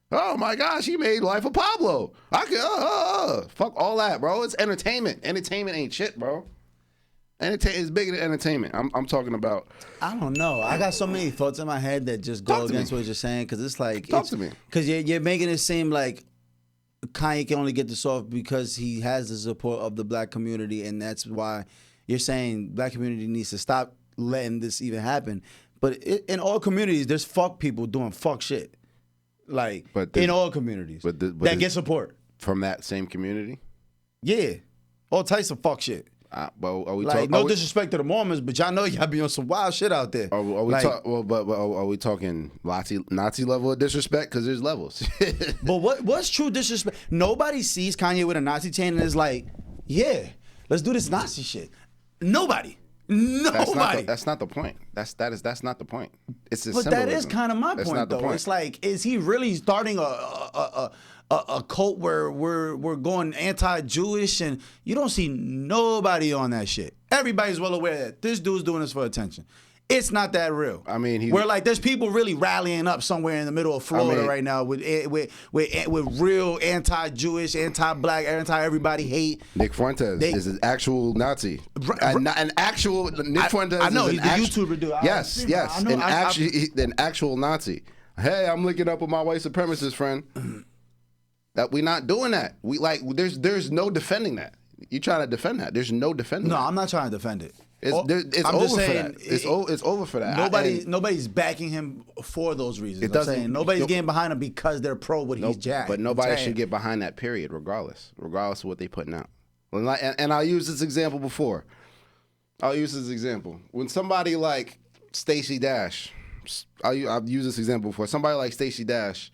Oh my gosh, he made Life of Pablo. I could fuck all that, bro. It's entertainment. Entertainment ain't shit, bro. It's bigger than entertainment. I'm talking about. I don't know. I got so many thoughts in my head that just go against what you're saying, because it's like talk to me. Because you're making it seem like Kanye can only get this off because he has the support of the black community, and that's why you're saying black community needs to stop letting this even happen. But in all communities, there's fuck people doing fuck shit. Like, in all communities that get support from that same community. Yeah, all types of fuck shit. But are we like no disrespect to the Mormons, but y'all know y'all be on some wild shit out there. Are we are we talking Nazi level of disrespect? Because there's levels. But what's true disrespect? Nobody sees Kanye with a Nazi chain and is like, yeah, let's do this Nazi shit. Nobody. That's not the point. That's not the point. It's a symbolism. That is kind of my point, though. It's like, is he really starting a cult where we're going anti-Jewish, and you don't see nobody on that shit? Everybody's well aware that this dude's doing this for attention. It's not that real. I mean, we're like, there's people really rallying up somewhere in the middle of Florida right now with real anti-Jewish, anti-black, anti-everybody hate. Nick Fuentes is an actual Nazi. An actual Nick Fuentes. I know he's the YouTuber dude. Yes, an actual Nazi. Hey, I'm linking up with my white supremacist friend. That we're not doing that. We like there's no defending that. You trying to defend that? There's no defending. No, that. I'm not trying to defend it. It's over for that. It's over for that. Nobody's backing him for those reasons. Nobody's getting behind him because they're pro what he's jacked. But nobody should get behind that period, regardless of what they putting out. And I'll use this example before. When somebody like Stacey Dash, I've used this example before. Somebody like Stacey Dash,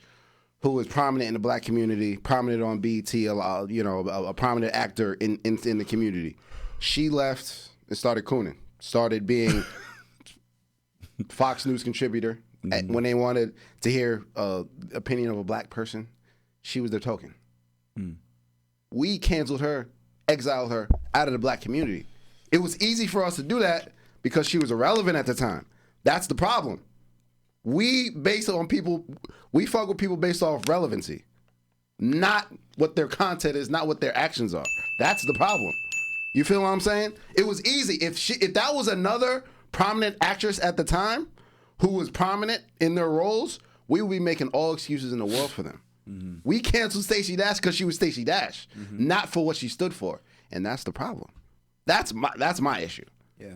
who is prominent in the black community, prominent on BET, a prominent actor in the community. She left and started cooning, started being Fox News contributor. When they wanted to hear opinion of a black person, she was their token. We canceled her, exiled her out of the black community. It was easy for us to do that because she was irrelevant at the time. That's the problem. We fuck with people based off relevancy, not what their content is, not what their actions are. That's the problem. You feel what I'm saying? It was easy. If that was another prominent actress at the time who was prominent in their roles, we would be making all excuses in the world for them. Mm-hmm. We canceled Stacey Dash because she was Stacey Dash, not for what she stood for, and that's the problem. That's my issue. Yeah,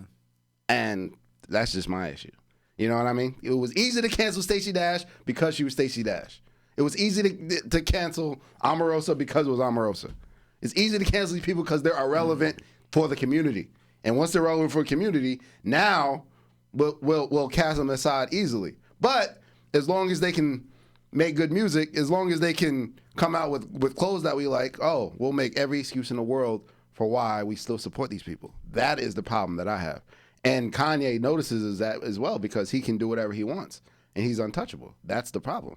and that's just my issue. You know what I mean? It was easy to cancel Stacey Dash because she was Stacey Dash. It was easy to cancel Omarosa because it was Omarosa. It's easy to cancel these people because they're irrelevant for the community. And once they're relevant for the community, now we'll cast them aside easily. But as long as they can make good music, as long as they can come out with clothes that we like, we'll make every excuse in the world for why we still support these people. That is the problem that I have. And Kanye notices that as well because he can do whatever he wants and he's untouchable. That's the problem.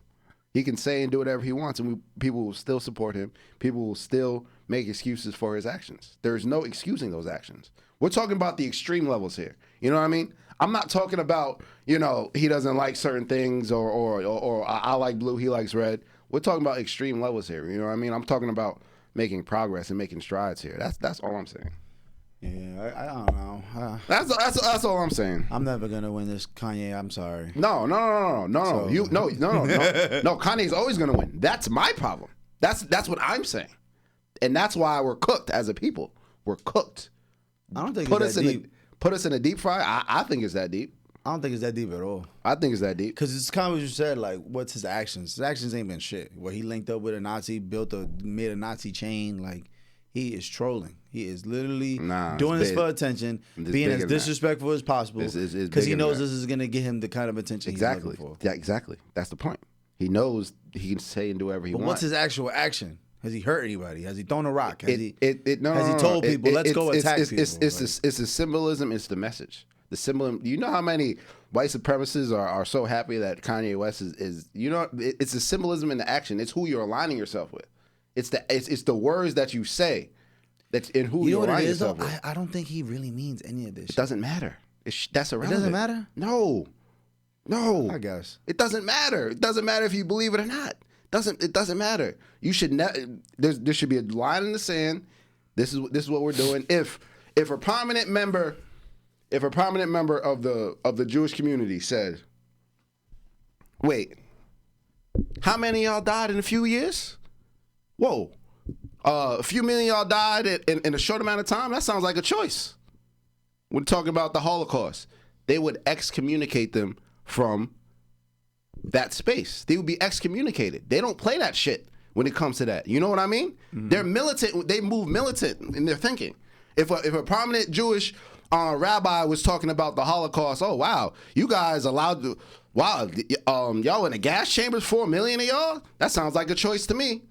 He can say and do whatever he wants and people will still support him. People will still make excuses for his actions. There's no excusing those actions. We're talking about the extreme levels here. You know what I mean? I'm not talking about, he doesn't like certain things or I like blue, he likes red. We're talking about extreme levels here. You know what I mean? I'm talking about making progress and making strides here. That's all I'm saying. Yeah, I don't know. That's all I'm saying. I'm never gonna win this, Kanye. I'm sorry. No. Kanye's always gonna win. That's my problem. That's what I'm saying, and that's why we're cooked as a people. We're cooked. I don't think it's that deep. Put us in a deep fry. I think it's that deep. I don't think it's that deep at all. I think it's that deep. Because it's kind of what you said, like, what's his actions? His actions ain't been shit. Where he linked up with a Nazi, made a Nazi chain, like. He is trolling. He is literally doing this for attention, being as disrespectful as possible, because he knows this is going to get him the kind of attention he's looking for. Yeah, exactly. That's the point. He knows he can say and do whatever he wants. But what's his actual action? Has he hurt anybody? Has he thrown a rock? Has he told people, let's go attack people? It's the symbolism. It's the message. The symbolism. You know how many white supremacists are so happy that Kanye West is it's the symbolism and the action. It's who you're aligning yourself with. It's the words that you say that's in who you're aligning yourself with. I don't think he really means any of this. It doesn't matter. That's irrelevant. It doesn't matter? No. I guess. It doesn't matter. It doesn't matter if you believe it or not. It doesn't matter. You should there should be a line in the sand. This is what we're doing. If a prominent member of the Jewish community said, "Wait, how many of y'all died in a few years?" Whoa, a few million of y'all died in a short amount of time? That sounds like a choice. We're talking about the Holocaust. They would excommunicate them from that space. They would be excommunicated. They don't play that shit when it comes to that. You know what I mean? Mm-hmm. They're militant. They move militant in their thinking. If a prominent Jewish rabbi was talking about the Holocaust, oh, wow, you guys allowed to, y'all in the gas chambers, 4 million of y'all? That sounds like a choice to me.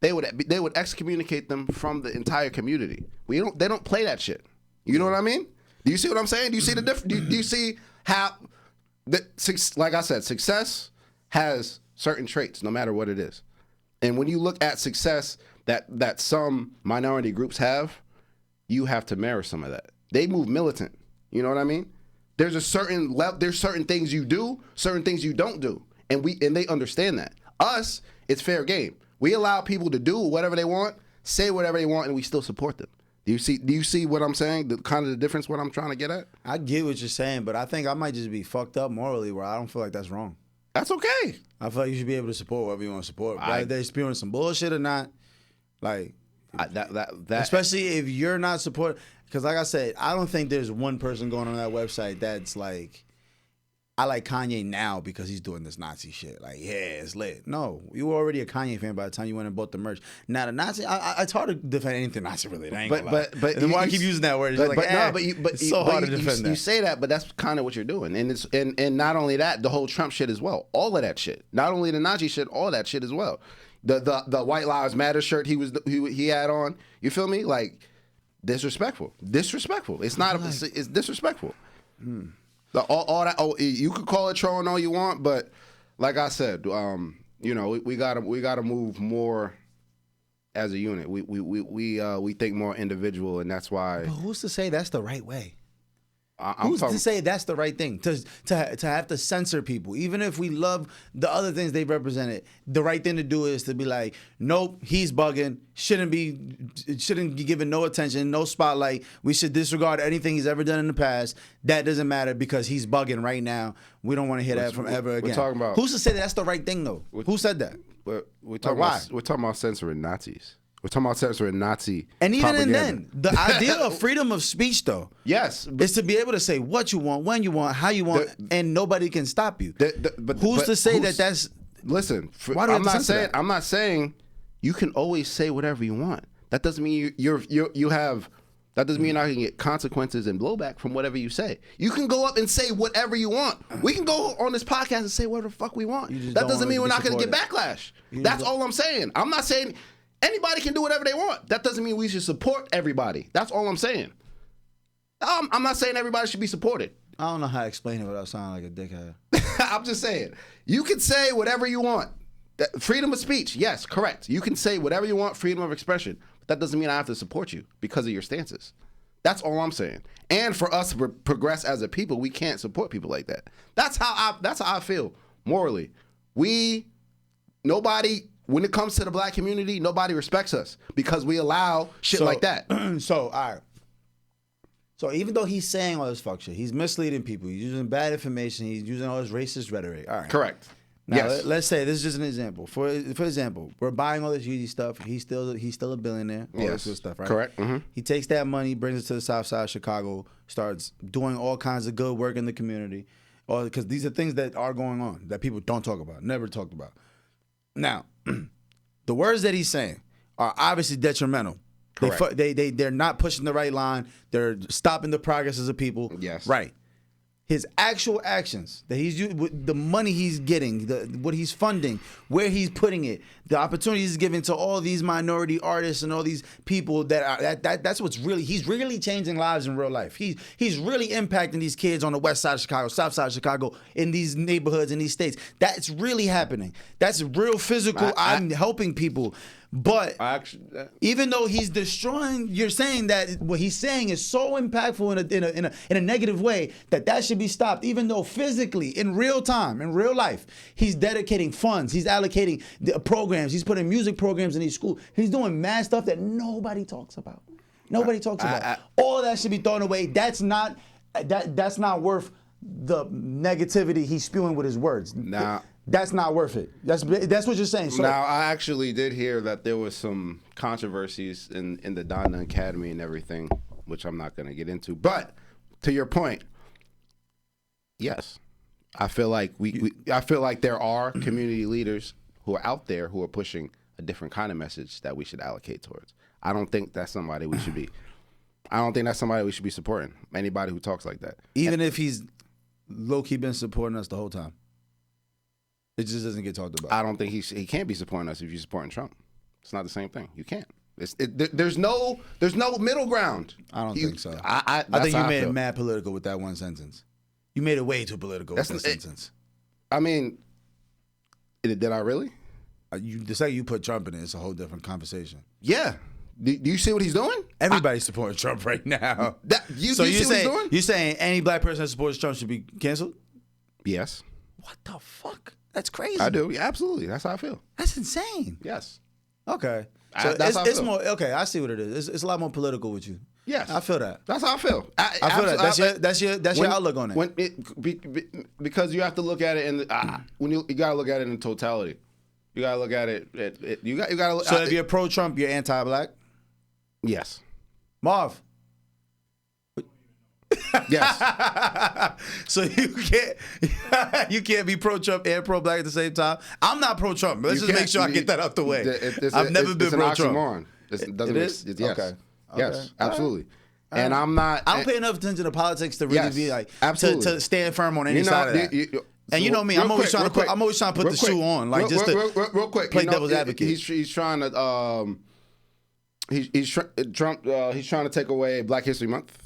They would excommunicate them from the entire community. They don't play that shit. You know what I mean? Do you see what I'm saying? Do you see the difference? Do you see how like I said, success has certain traits no matter what it is. And when you look at success that some minority groups have, you have to mirror some of that. They move militant. You know what I mean? There's certain things you do, certain things you don't do. And they understand that. Us, it's fair game. We allow people to do whatever they want, say whatever they want, and we still support them. Do you see what I'm saying? The difference, what I'm trying to get at? I get what you're saying, but I think I might just be fucked up morally where I don't feel like that's wrong. That's okay. I feel like you should be able to support whatever you want to support. Whether they're spewing some bullshit or not, like that especially if you're not supporting. Because like I said, I don't think there's one person going on that website that's like, I like Kanye now because he's doing this Nazi shit. Like, yeah, it's lit. No, you were already a Kanye fan by the time you went and bought the merch. Now the Nazi, it's hard to defend anything Nazi really. I ain't gonna lie. But the more I keep using that word, it's so hard to defend that. You say that, but that's kind of what you're doing, and not only that, the whole Trump shit as well. All of that shit. Not only the Nazi shit, all that shit as well. The White Lives Matter shirt he had on. You feel me? Like disrespectful. It's not. It's disrespectful. All that. Oh, you could call it trolling all you want, but like I said, we gotta move more as a unit. We think more individual, and that's why. But who's to say that's the right way? Who's to say that's the right thing? To have to censor people, even if we love the other things they represented, the right thing to do is to be like, nope, he's bugging. Shouldn't be given no attention, no spotlight. We should disregard anything he's ever done in the past. That doesn't matter because he's bugging right now. We don't want to hear that from ever again. We're talking about, who's to say that's the right thing though? Who said that? We're talking about censoring Nazis. We're talking about censoring Nazi and even propaganda. then, the idea of freedom of speech, though, yes, is to be able to say what you want, when you want, how you want, and nobody can stop you. But who's to say that that's? Listen, I'm not saying you can always say whatever you want. That doesn't mean you have. That doesn't mean you're not going to get consequences and blowback from whatever you say. You can go up and say whatever you want. We can go on this podcast and say whatever the fuck we want. That doesn't mean we're not going to get backlash. That's all I'm saying. I'm not saying. Anybody can do whatever they want. That doesn't mean we should support everybody. That's all I'm saying. I'm not saying everybody should be supported. I don't know how to explain it without sounding like a dickhead. I'm just saying. You can say whatever you want. Freedom of speech, yes, correct. You can say whatever you want, freedom of expression. But that doesn't mean I have to support you because of your stances. That's all I'm saying. And for us to progress as a people, we can't support people like that. That's how I feel morally. Nobody. When it comes to the black community, nobody respects us because we allow shit like that. So, all right. So even though he's saying all this fuck shit, he's misleading people. He's using bad information. He's using all this racist rhetoric. All right. Correct. Now, yes. Let's say this is just an example. For example, we're buying all this Yeezy stuff. He's still a billionaire. All this good stuff, right? Correct. Mm-hmm. He takes that money, brings it to the South Side of Chicago, starts doing all kinds of good work in the community, because these are things that are going on that people don't talk about, never talked about. Now. The words that he's saying are obviously detrimental. Correct. They're not pushing the right line. They're stopping the progress of people. Yes. Right. His actual actions that he's using, the money he's getting, what he's funding, where he's putting it, the opportunities he's giving to all these minority artists and all these people that's what's really, he's really changing lives in real life. He's really impacting these kids on the west side of Chicago, south side of Chicago, in these neighborhoods, in these states. That's really happening. That's real physical. I'm helping people. But even though he's destroying, you're saying that what he's saying is so impactful in a negative way that should be stopped. Even though physically, in real time, in real life, he's dedicating funds, he's allocating the programs, he's putting music programs in these schools. He's doing mad stuff that nobody talks about. Nobody talks about. All that should be thrown away. That's not worth the negativity he's spewing with his words. That's not worth it. That's what you're saying. So, now, I actually did hear that there was some controversies in the Donna Academy and everything, which I'm not going to get into. But to your point, yes, I feel like I feel like there are community leaders who are out there who are pushing a different kind of message that we should allocate towards. I don't think that's somebody we should be. I don't think that's somebody we should be supporting. Anybody who talks like that, even if he's low key been supporting us the whole time. It just doesn't get talked about. I don't think he can't be supporting us if you're supporting Trump. It's not the same thing. You can't. There's no middle ground. I don't think so. I think you made it mad political with that one sentence. You made it way too political with that sentence. I mean, did I really? The second you put Trump in it, it's a whole different conversation. Yeah. Do you see what he's doing? Everybody's supporting Trump right now. You see what he's doing? You're saying any black person that supports Trump should be canceled? Yes. What the fuck? That's crazy. I do. Yeah, absolutely. That's how I feel. That's insane. Yes. Okay. So it's more okay. I see what it is. It's a lot more political with you. Yes, I feel that. That's how I feel. I feel that. That's your outlook on it. Because you have to look at it in when you gotta look at it in totality. You gotta look at it. You gotta look. So if you're pro Trump, you're anti-black. Yes. Marv. Yes. So you can't be pro-Trump and pro-black at the same time. I'm not pro-Trump. Let's just make sure I get that out the way. I've never been pro-Trump. It doesn't it is? Yes. Okay. Yes, absolutely. All and right. I'm not. I don't pay enough attention to politics to really be like absolutely. To stand firm on any side of that. And you know me, I'm always trying to put the shoe on, like just to real quick. play devil's advocate. He's trying to Trump. He's trying to take away Black History Month.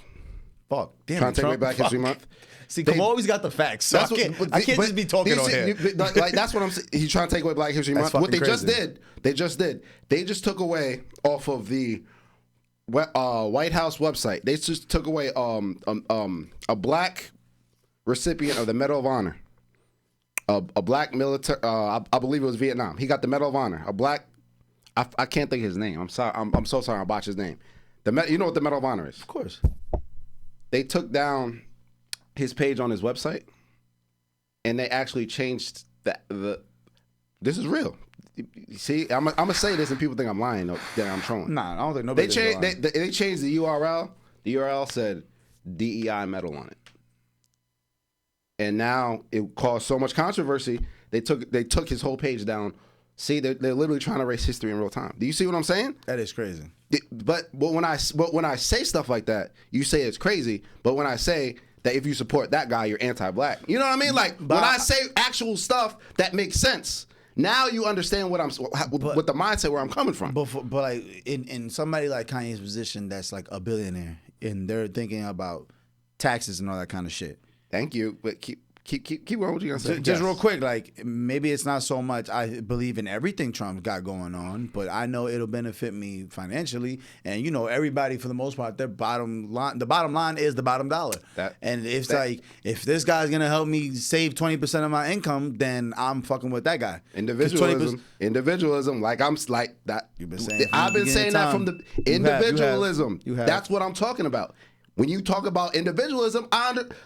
Fuck, damn. Trying to take away Black History Month. See, Come always got the facts. So I can't just be talking on here. Like that's what I'm saying. He's trying to take away Black History Month. What they just did, they just took away off of the White House website. They just took away a black recipient of the Medal of Honor. A black military, I believe it was Vietnam. He got the Medal of Honor. A black, I can't think of his name. I'm sorry. I'm so sorry. I botched his name. You know what the Medal of Honor is? Of course. They took down his page on his website, and they actually changed the. This is real. See, I'm gonna say this, and people think I'm lying. That I'm trolling. Nah, I don't think nobody. They changed the URL. The URL said DEI medal on it, and now it caused so much controversy. They took his whole page down. See, they're literally trying to erase history in real time. Do you see what I'm saying? That is crazy. But when I say stuff like that, you say it's crazy. But when I say that if you support that guy, you're anti-black. You know what I mean? Like when I say actual stuff that makes sense. Now you understand what the mindset where I'm coming from. But like in somebody like Kanye's position, that's like a billionaire, and they're thinking about taxes and all that kind of shit. Thank you, but keep going. What you gonna say? Just real quick, like maybe it's not so much I believe in everything Trump got going on, but I know it'll benefit me financially. And you know, everybody for the most part, the bottom line is the bottom dollar. And if this guy's gonna help me save 20% of my income, then I'm fucking with that guy. Individualism. Like I'm like that. You've been saying. I've been saying that from the individualism. You have. That's what I'm talking about. When you talk about individualism,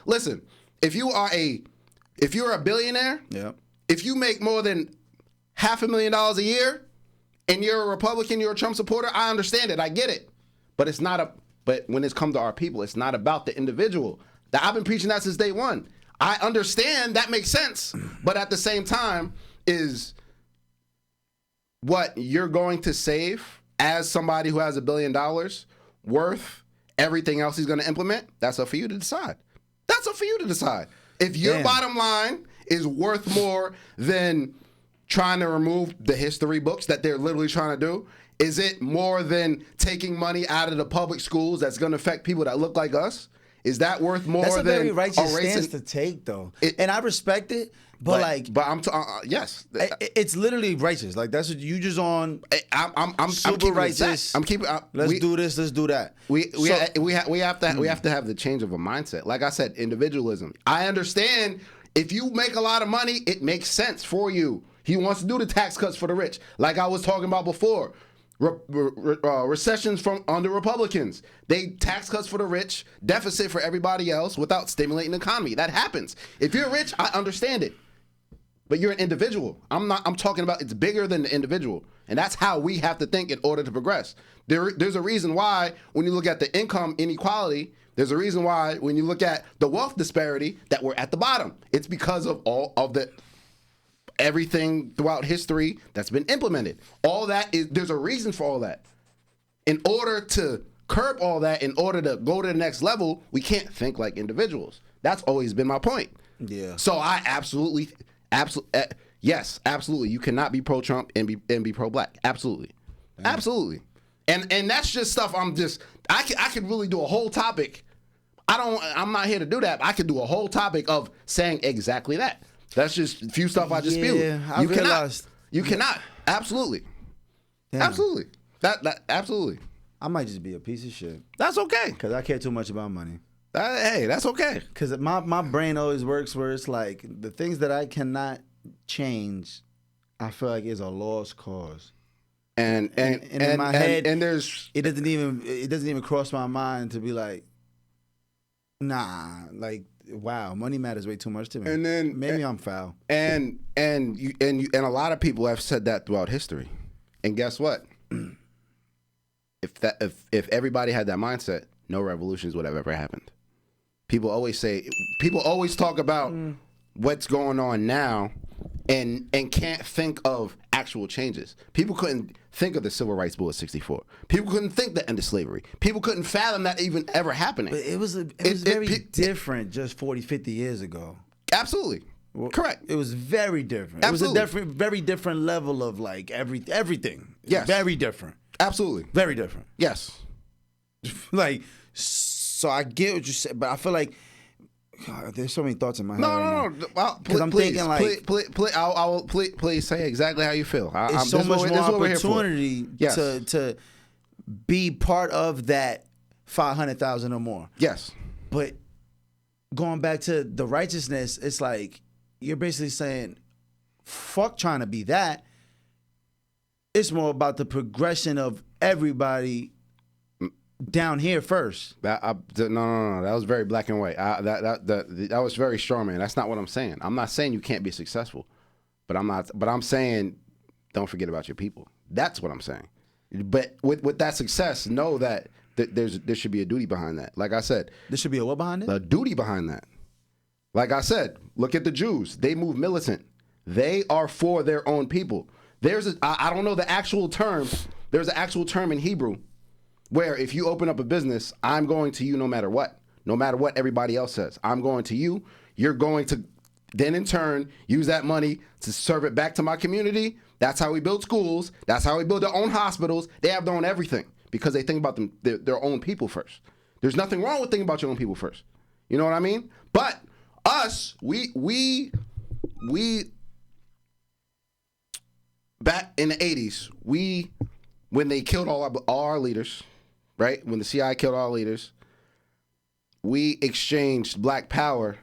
listen. If you're a billionaire, yeah. If you make more than $500,000 a year and you're a Republican, you're a Trump supporter, I understand it. I get it. But but when it's come to our people, it's not about the individual. I've been preaching that since day one. I understand that makes sense. But at the same time, is what you're going to save as somebody who has $1 billion worth everything else he's going to implement? That's up for you to decide. That's up for you to decide. If your bottom line is worth more than trying to remove the history books that they're literally trying to do, is it more than taking money out of the public schools that's going to affect people that look like us? Is that worth more than That's a very righteous stance to take, though. And I respect it, but I'm yes, it's literally righteous. Like that's what you just on. I'm super righteous. I'm keeping. Let's do this. Let's do that. We have to have the change of a mindset. Like I said, individualism. I understand if you make a lot of money, it makes sense for you. He wants to do the tax cuts for the rich, like I was talking about before. Recessions from under Republicans. They tax cuts for the rich, deficit for everybody else without stimulating the economy. That happens. If you're rich, I understand it. But you're an individual. I'm talking about it's bigger than the individual. And that's how we have to think in order to progress. There's a reason why when you look at the income inequality, there's a reason why when you look at the wealth disparity that we're at the bottom. It's because of all of the everything throughout history that's been implemented. All that there's a reason for all that. In order to curb all that, in order to go to the next level, we can't think like individuals. That's always been my point. Yeah. So I absolutely, yes, absolutely. You cannot be pro-Trump and be pro-black. Absolutely. Damn. Absolutely. And that's just stuff I could really do a whole topic. I'm not here to do that. I could do a whole topic of saying exactly that. That's just a few stuff I just spewed. Yeah, You cannot. Absolutely. Damn. Absolutely. That absolutely. I might just be a piece of shit. That's okay. Because I care too much about money. Hey, that's okay. Because my brain always works where it's like the things that I cannot change, I feel like is a lost cause. And in my head, and there's it doesn't even cross my mind to be like, nah, like wow, money matters way too much to me. And then maybe I'm foul. And a lot of people have said that throughout history. And guess what? If everybody had that mindset, no revolutions would have ever happened. People always talk about what's going on now and can't think of actual changes. People couldn't think of the Civil Rights Bill of 64. People couldn't think the end of slavery. People couldn't fathom that even ever happening. But it was very different just 40, 50 years ago. Absolutely. Correct. It was very different. Absolutely. It was a very different level of like everything. Yes. Very different. Absolutely. Very different. Yes. Like, so I get what you said, but I feel like God, there's so many thoughts in my head. No. Because I'm thinking like, please say exactly how you feel. It's so much more opportunity to be part of that 500,000 or more. Yes. But going back to the righteousness, it's like you're basically saying, fuck trying to be that. It's more about the progression of everybody down here first. No. That was very black and white. That was very strong, man. That's not what I'm saying. I'm not saying you can't be successful, but I'm saying don't forget about your people. That's what I'm saying. But with that success, know that there should be a duty behind that. Like I said, there should be a what behind it? A duty behind that. Like I said, look at the Jews. They move militant. They are for their own people. I don't know the actual term. There's an actual term in Hebrew where if you open up a business, I'm going to you no matter what. No matter what everybody else says. I'm going to you. You're going to then in turn use that money to serve it back to my community. That's how we build schools. That's how we build their own hospitals. They have their own everything because they think about their own people first. There's nothing wrong with thinking about your own people first. You know what I mean? But us, we back in the 80s, when they killed all our leaders, right? When the CIA killed all our leaders, we exchanged black power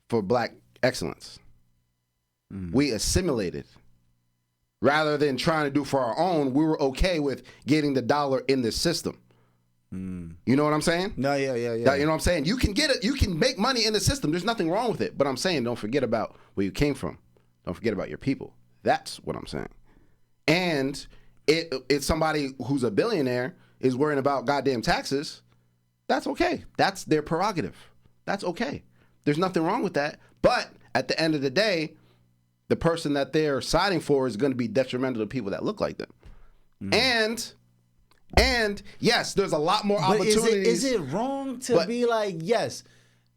for black excellence. We assimilated. Rather than trying to do for our own, we were okay with getting the dollar in the system. You know what I'm saying? No, yeah. You know what I'm saying? You can get it. You can make money in the system. There's nothing wrong with it. But I'm saying don't forget about where you came from. Don't forget about your people. That's what I'm saying. And it's somebody who's a billionaire is worrying about goddamn taxes. That's okay. That's their prerogative. That's okay. There's nothing wrong with that. But at the end of the day, the person that they're siding for is going to be detrimental to people that look like them. And yes, there's a lot more opportunities. Is it wrong to be like, yes,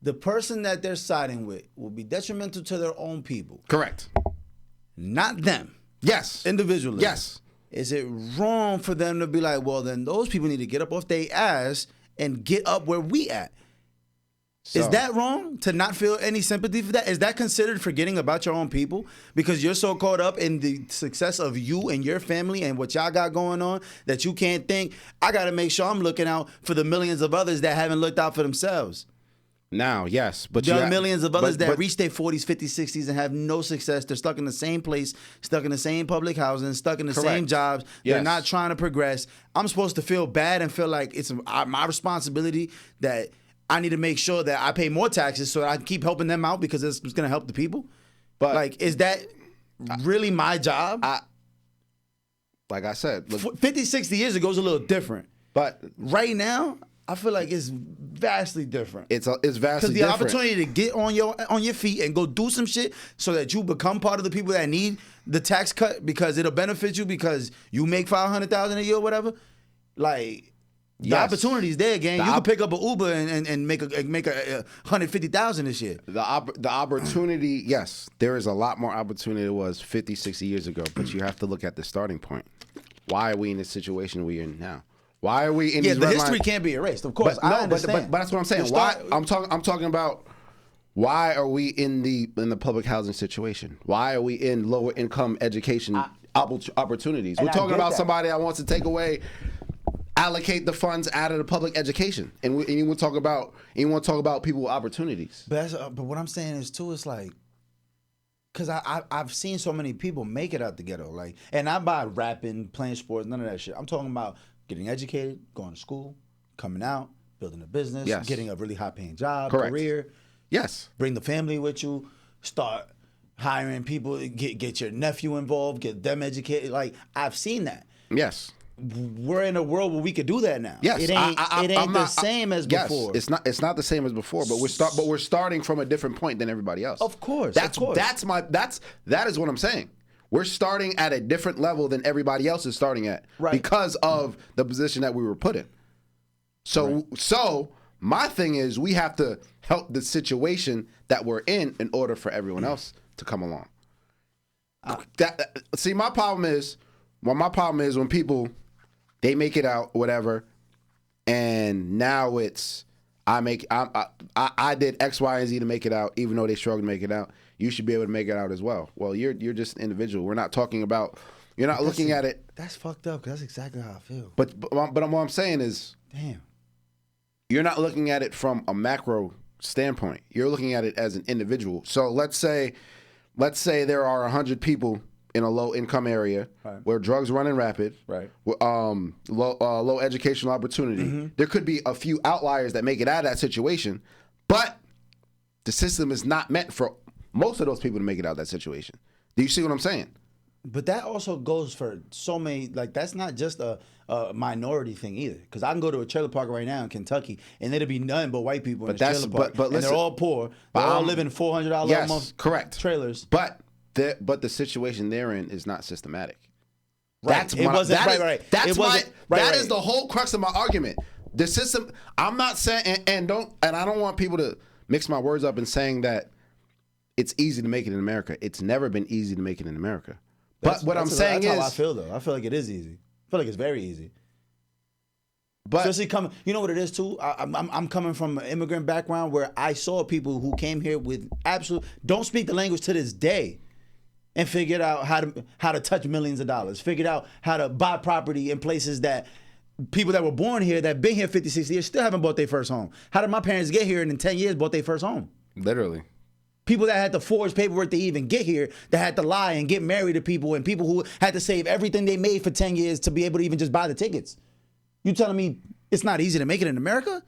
the person that they're siding with will be detrimental to their own people? Correct. Not them. Yes. Individually. Yes. Is it wrong for them to be like, well, then those people need to get up off their ass and get up where we at? So, is that wrong to not feel any sympathy for that? Is that considered forgetting about your own people because you're so caught up in the success of you and your family and what y'all got going on that you can't think, I got to make sure I'm looking out for the millions of others that haven't looked out for themselves? Now, yes. But there are millions of others that reach their 40s, 50s, 60s and have no success. They're stuck in the same place, stuck in the same public housing, stuck in the same jobs. They're not trying to progress. I'm supposed to feel bad and feel like it's my responsibility that I need to make sure that I pay more taxes so that I can keep helping them out because it's going to help the people. But like, is that really my job? Like I said, look, 50, 60 years ago is a little different. But right now, I feel like it's vastly different. It's vastly different. Because the opportunity to get on your feet and go do some shit so that you become part of the people that need the tax cut because it'll benefit you because you make $500,000 a year or whatever. Like, the opportunity's there, gang. You can pick up an Uber and make a $150,000 this year. The opportunity, yes, there is a lot more opportunity than it was 50, 60 years ago. But you have to look at the starting point. Why are we in the situation we're in now? Why are we in these the history can't be erased, of course. But that's what I'm saying. Why I'm talking about why are we in the public housing situation? Why are we in lower income education opportunities? We're talking about somebody that wants to allocate the funds out of the public education, and you want to talk about people with opportunities. But what I'm saying is too, it's like, because I've seen so many people make it out the ghetto, like, and I'm not rapping, playing sports, none of that shit. I'm talking about getting educated, going to school, coming out, building a business, getting a really high-paying job, career. Yes. Bring the family with you, start hiring people, get your nephew involved, get them educated. Like, I've seen that. Yes. we're in a world where we could do that now. Yes, it ain't the same as before. Yes, it's not the same as before, but we're starting from a different point than everybody else. Of course, that is what I'm saying. We're starting at a different level than everybody else is starting at, because of the position that we were put in. So my thing is, we have to help the situation that we're in order for everyone else to come along. My problem is when people, they make it out, whatever, and now it's I did X, Y, and Z to make it out, even though they struggled to make it out. You should be able to make it out as well. Well, you're just an individual. We're not talking about. You're not looking at it. That's fucked up, because that's exactly how I feel. But what I'm saying is, damn, you're not looking at it from a macro standpoint. You're looking at it as an individual. So let's say there are 100 people in a low income area where drugs running rapid, low educational opportunity. There could be a few outliers that make it out of that situation, but the system is not meant for most of those people to make it out of that situation. Do you see what I'm saying? But that also goes for so many, like, that's not just a minority thing either. Because I can go to a trailer park right now in Kentucky, and it'll be nothing but white people in the trailer park. But listen, and they're all poor. They're all living $400 a month trailers. But the situation they're in is not systematic. Right. That is the whole crux of my argument. The system. I'm not saying, and I don't want people to mix my words up in saying that it's easy to make it in America. It's never been easy to make it in America. But what I'm saying is, that's how I feel though. I feel like it is easy. I feel like it's very easy. But especially coming, you know what it is too. I'm coming from an immigrant background where I saw people who came here with don't speak the language to this day, and figured out how to touch millions of dollars. Figured out how to buy property in places that people that were born here, that been here 50, 60 years, still haven't bought their first home. How did my parents get here and in 10 years bought their first home? Literally. People that had to forge paperwork to even get here, that had to lie and get married to people, and people who had to save everything they made for 10 years to be able to even just buy the tickets. You telling me it's not easy to make it in America?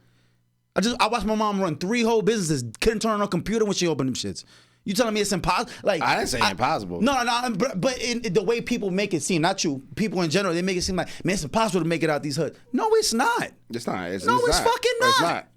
I watched my mom run 3 whole businesses, couldn't turn on a computer when she opened them shits. You telling me it's impossible? Like, I didn't say impossible. No, but in the way people make it seem, not you, people in general, they make it seem like, man, it's impossible to make it out these hoods. No, it's not. It's not. It's fucking not. It's not.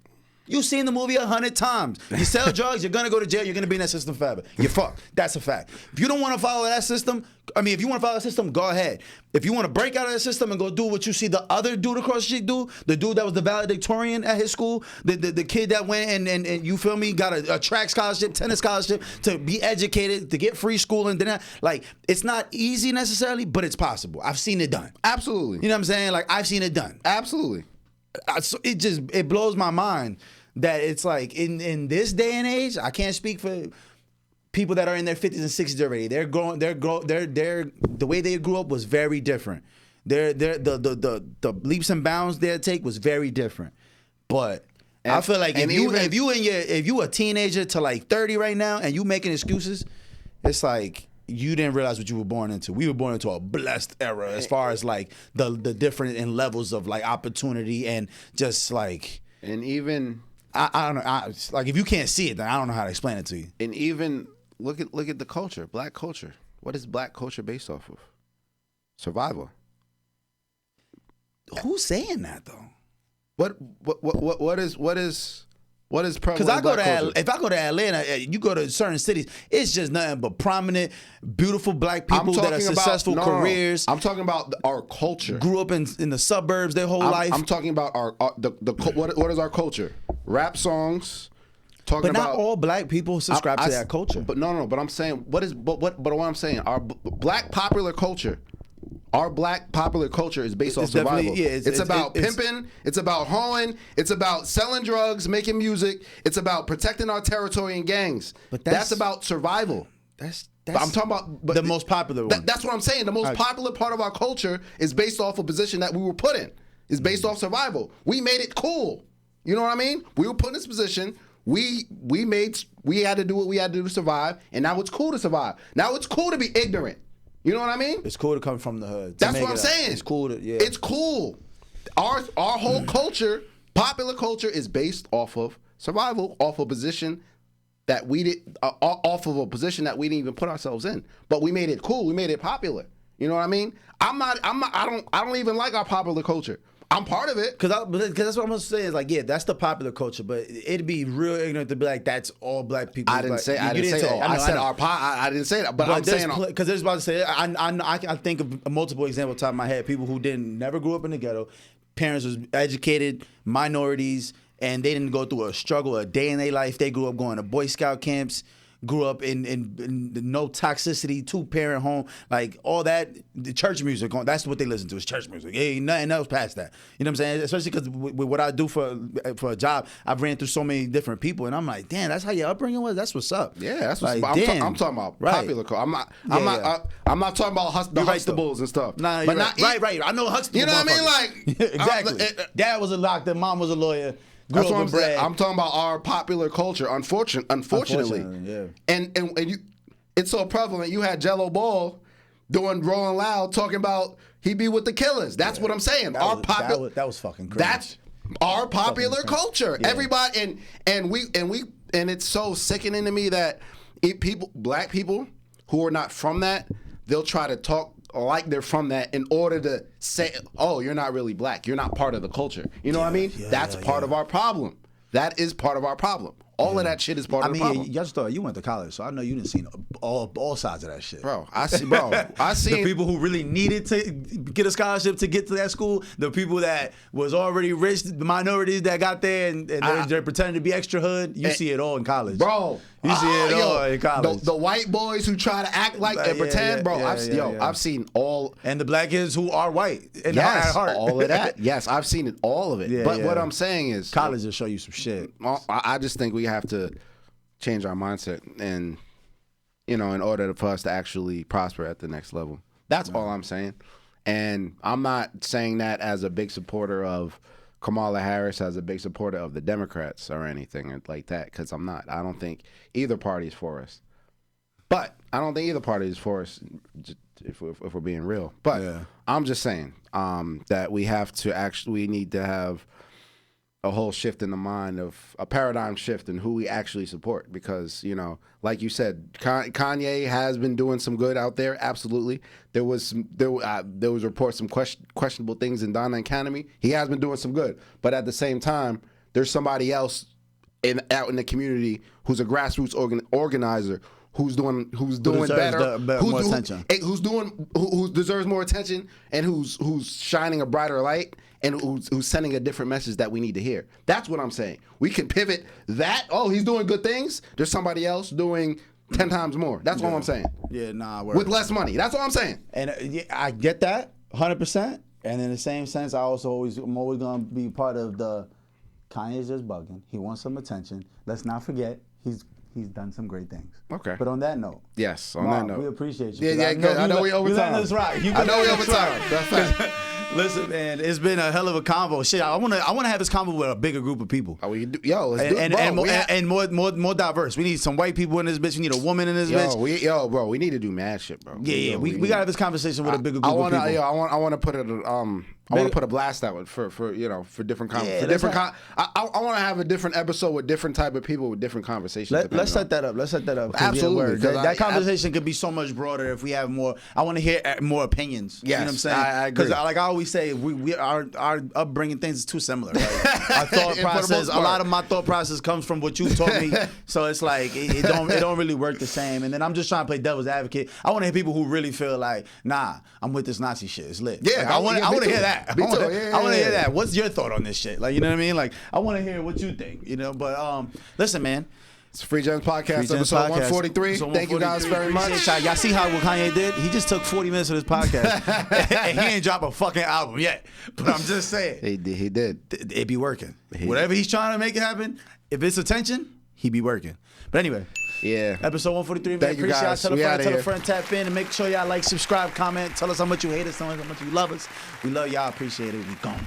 You've seen the movie 100 times. You sell drugs, you're gonna go to jail, you're gonna be in that system forever. You're fucked. That's a fact. If you don't wanna follow that system, if you wanna follow that system, go ahead. If you wanna break out of that system and go do what you see the other dude across the street do, the dude that was the valedictorian at his school, the kid that went and you feel me, got a track scholarship, tennis scholarship, to be educated, to get free school, and then like, it's not easy necessarily, but it's possible. I've seen it done. Absolutely. You know what I'm saying? Like, I've seen it done. Absolutely. So it blows my mind that it's like in this day and age, I can't speak for people that are in their 50s and 60s already. The way they grew up was very different. The leaps and bounds they take was very different. But I feel like if you a teenager to like 30 right now and you making excuses, it's like you didn't realize what you were born into. We were born into a blessed era as far as like the different in levels of like opportunity and just like, and even I don't know. Like, if you can't see it, then I don't know how to explain it to you. And even look at the culture, black culture. What is black culture based off of? Survival. Who's saying that though? What is prevalent? Because if I go to Atlanta, you go to certain cities, it's just nothing but prominent, beautiful black people that are successful careers. I'm talking about our culture. Grew up in the suburbs their whole life. I'm talking about what is our culture? Rap songs. But not all black people subscribe to that culture. But no. But I'm saying what I'm saying, our black popular culture. Our black popular culture is based off survival. Yeah, it's about pimping. It's about hauling. It's about selling drugs, making music. It's about protecting our territory and gangs. But that's about survival. I'm talking about the most popular one. That's what I'm saying. The most popular part of our culture is based off a position that we were put in. It's based off survival. We made it cool. You know what I mean? We were put in this position. We had to do what we had to do to survive, and now it's cool to survive. Now it's cool to be ignorant. You know what I mean? It's cool to come from the hood. That's what I'm saying. It's cool yeah. It's cool. Our whole culture, popular culture, is based off of survival, off a position that we didn't even put ourselves in. But we made it cool. We made it popular. You know what I mean? I don't even like our popular culture. I'm part of it. Because that's what I'm gonna say is like, yeah, that's the popular culture, but it'd be real ignorant to be like, that's all black people. I didn't say all. I said our I didn't say that, but I'm saying because there's about to say I think of multiple examples top of my head. People who never grew up in the ghetto, parents was educated, minorities, and they didn't go through a struggle a day in their life. They grew up going to Boy Scout camps. Grew up in no toxicity, 2-parent home, like all that. The church music, that's what they listen to is church music. Ain't nothing else past that. You know what I'm saying? Especially because with what I do for a job, I've ran through so many different people, and I'm like, damn, that's how your upbringing was. That's what's up. Yeah, that's what's like, up. I'm talking about popular culture. I'm not talking about the Huxtables and stuff. Nah, but right. I know Huxtables. You know what I mean? Like exactly. Dad was a doctor, mom was a lawyer. That's what I'm saying. I'm talking about our popular culture. Unfortunately, yeah. And you, it's so prevalent. You had Jello Ball doing Rolling Loud talking about he be with the killers. That's what I'm saying. That was fucking crazy. That's our popular culture. Yeah. Everybody and it's so sickening to me that black people who are not from that, they'll try to talk like they're from that in order to say, oh, you're not really black. You're not part of the culture. You know what I mean? That's part of our problem. That is part of our problem. All of that shit is part of the problem. You just thought you went to college, so I know you didn't see all sides of that shit. I see the people who really needed to get a scholarship to get to that school, the people that was already rich, the minorities that got there and they're pretending to be extra hood. You see it all in college. Bro. You see it all in college. The white boys who try to act like and pretend, bro. I've seen all. And the black kids who are white. And yes, all of that. Yes, I've seen it, all of it. But what I'm saying is, college will show you some shit. I just think we have to change our mindset, and in order for us to actually prosper at the next level. That's all I'm saying. And I'm not saying that as a big supporter of Kamala Harris, as a big supporter of the Democrats or anything like that, because I'm not. I don't think either party is for us. But I don't think either party is for us, if we're being real. But I'm just saying that we need to have a whole shift in the mind, of a paradigm shift in who we actually support, because like you said, Kanye has been doing some good out there. Absolutely, there was reports some questionable things in Donna Academy. He has been doing some good, but at the same time, there's somebody else out in the community who's a grassroots organizer who's doing better, more attention, who deserves more attention, and who's shining a brighter light, and who's sending a different message that we need to hear. That's what I'm saying. We can pivot that. Oh, he's doing good things. There's somebody else doing 10 times more. That's all I'm saying. Yeah, with less money. That's all I'm saying. And I get that 100%. And in the same sense, I'm always gonna be part of the Kanye's just bugging. He wants some attention. Let's not forget he's done some great things. Okay. But on that note. Yes, on that note. We appreciate you. Yeah, good. I know we over time. That's right. I know we over time. That's fact. Listen, man, it's been a hell of a convo. Shit, I wanna have this convo with a bigger group of people. Let's do it. And more diverse. We need some white people in this bitch. We need a woman in this bitch. Bro, we need to do mad shit, bro. Yeah. We gotta have this conversation with a bigger group of people. I want to put it. I want to put a blast out for different conversations. I want to have a different episode with different type of people with different conversations. Let's set that up. Absolutely. That conversation could be so much broader if we have more. I want to hear more opinions. Yes, you know what I'm saying? I agree. Because like I always say, our upbringing things is too similar. Right? Our thought process, a lot of my thought process comes from what you taught me. So it's like it don't really work the same. And then I'm just trying to play devil's advocate. I want to hear people who really feel like, nah, I'm with this Nazi shit. It's lit. Yeah, like, I want to hear that. I want to hear that. What's your thought on this shit? Like, you know what I mean? Like, I want to hear what you think. But listen, man. It's Free Gems Podcast, episode 143. Thank you guys very much. Y'all see how what Kanye did? He just took 40 minutes of this podcast, and he ain't dropped a fucking album yet. But I'm just saying. He did. It be working. Whatever he's trying to make it happen, if it's attention, he be working. But anyway. Yeah. Episode 143, man. Thank you Appreciate guys. y'all. Tell a friend, tap in, and make sure y'all like, subscribe, comment. Tell us how much you hate us, tell us how much you love us. We love y'all. Appreciate it. We gone.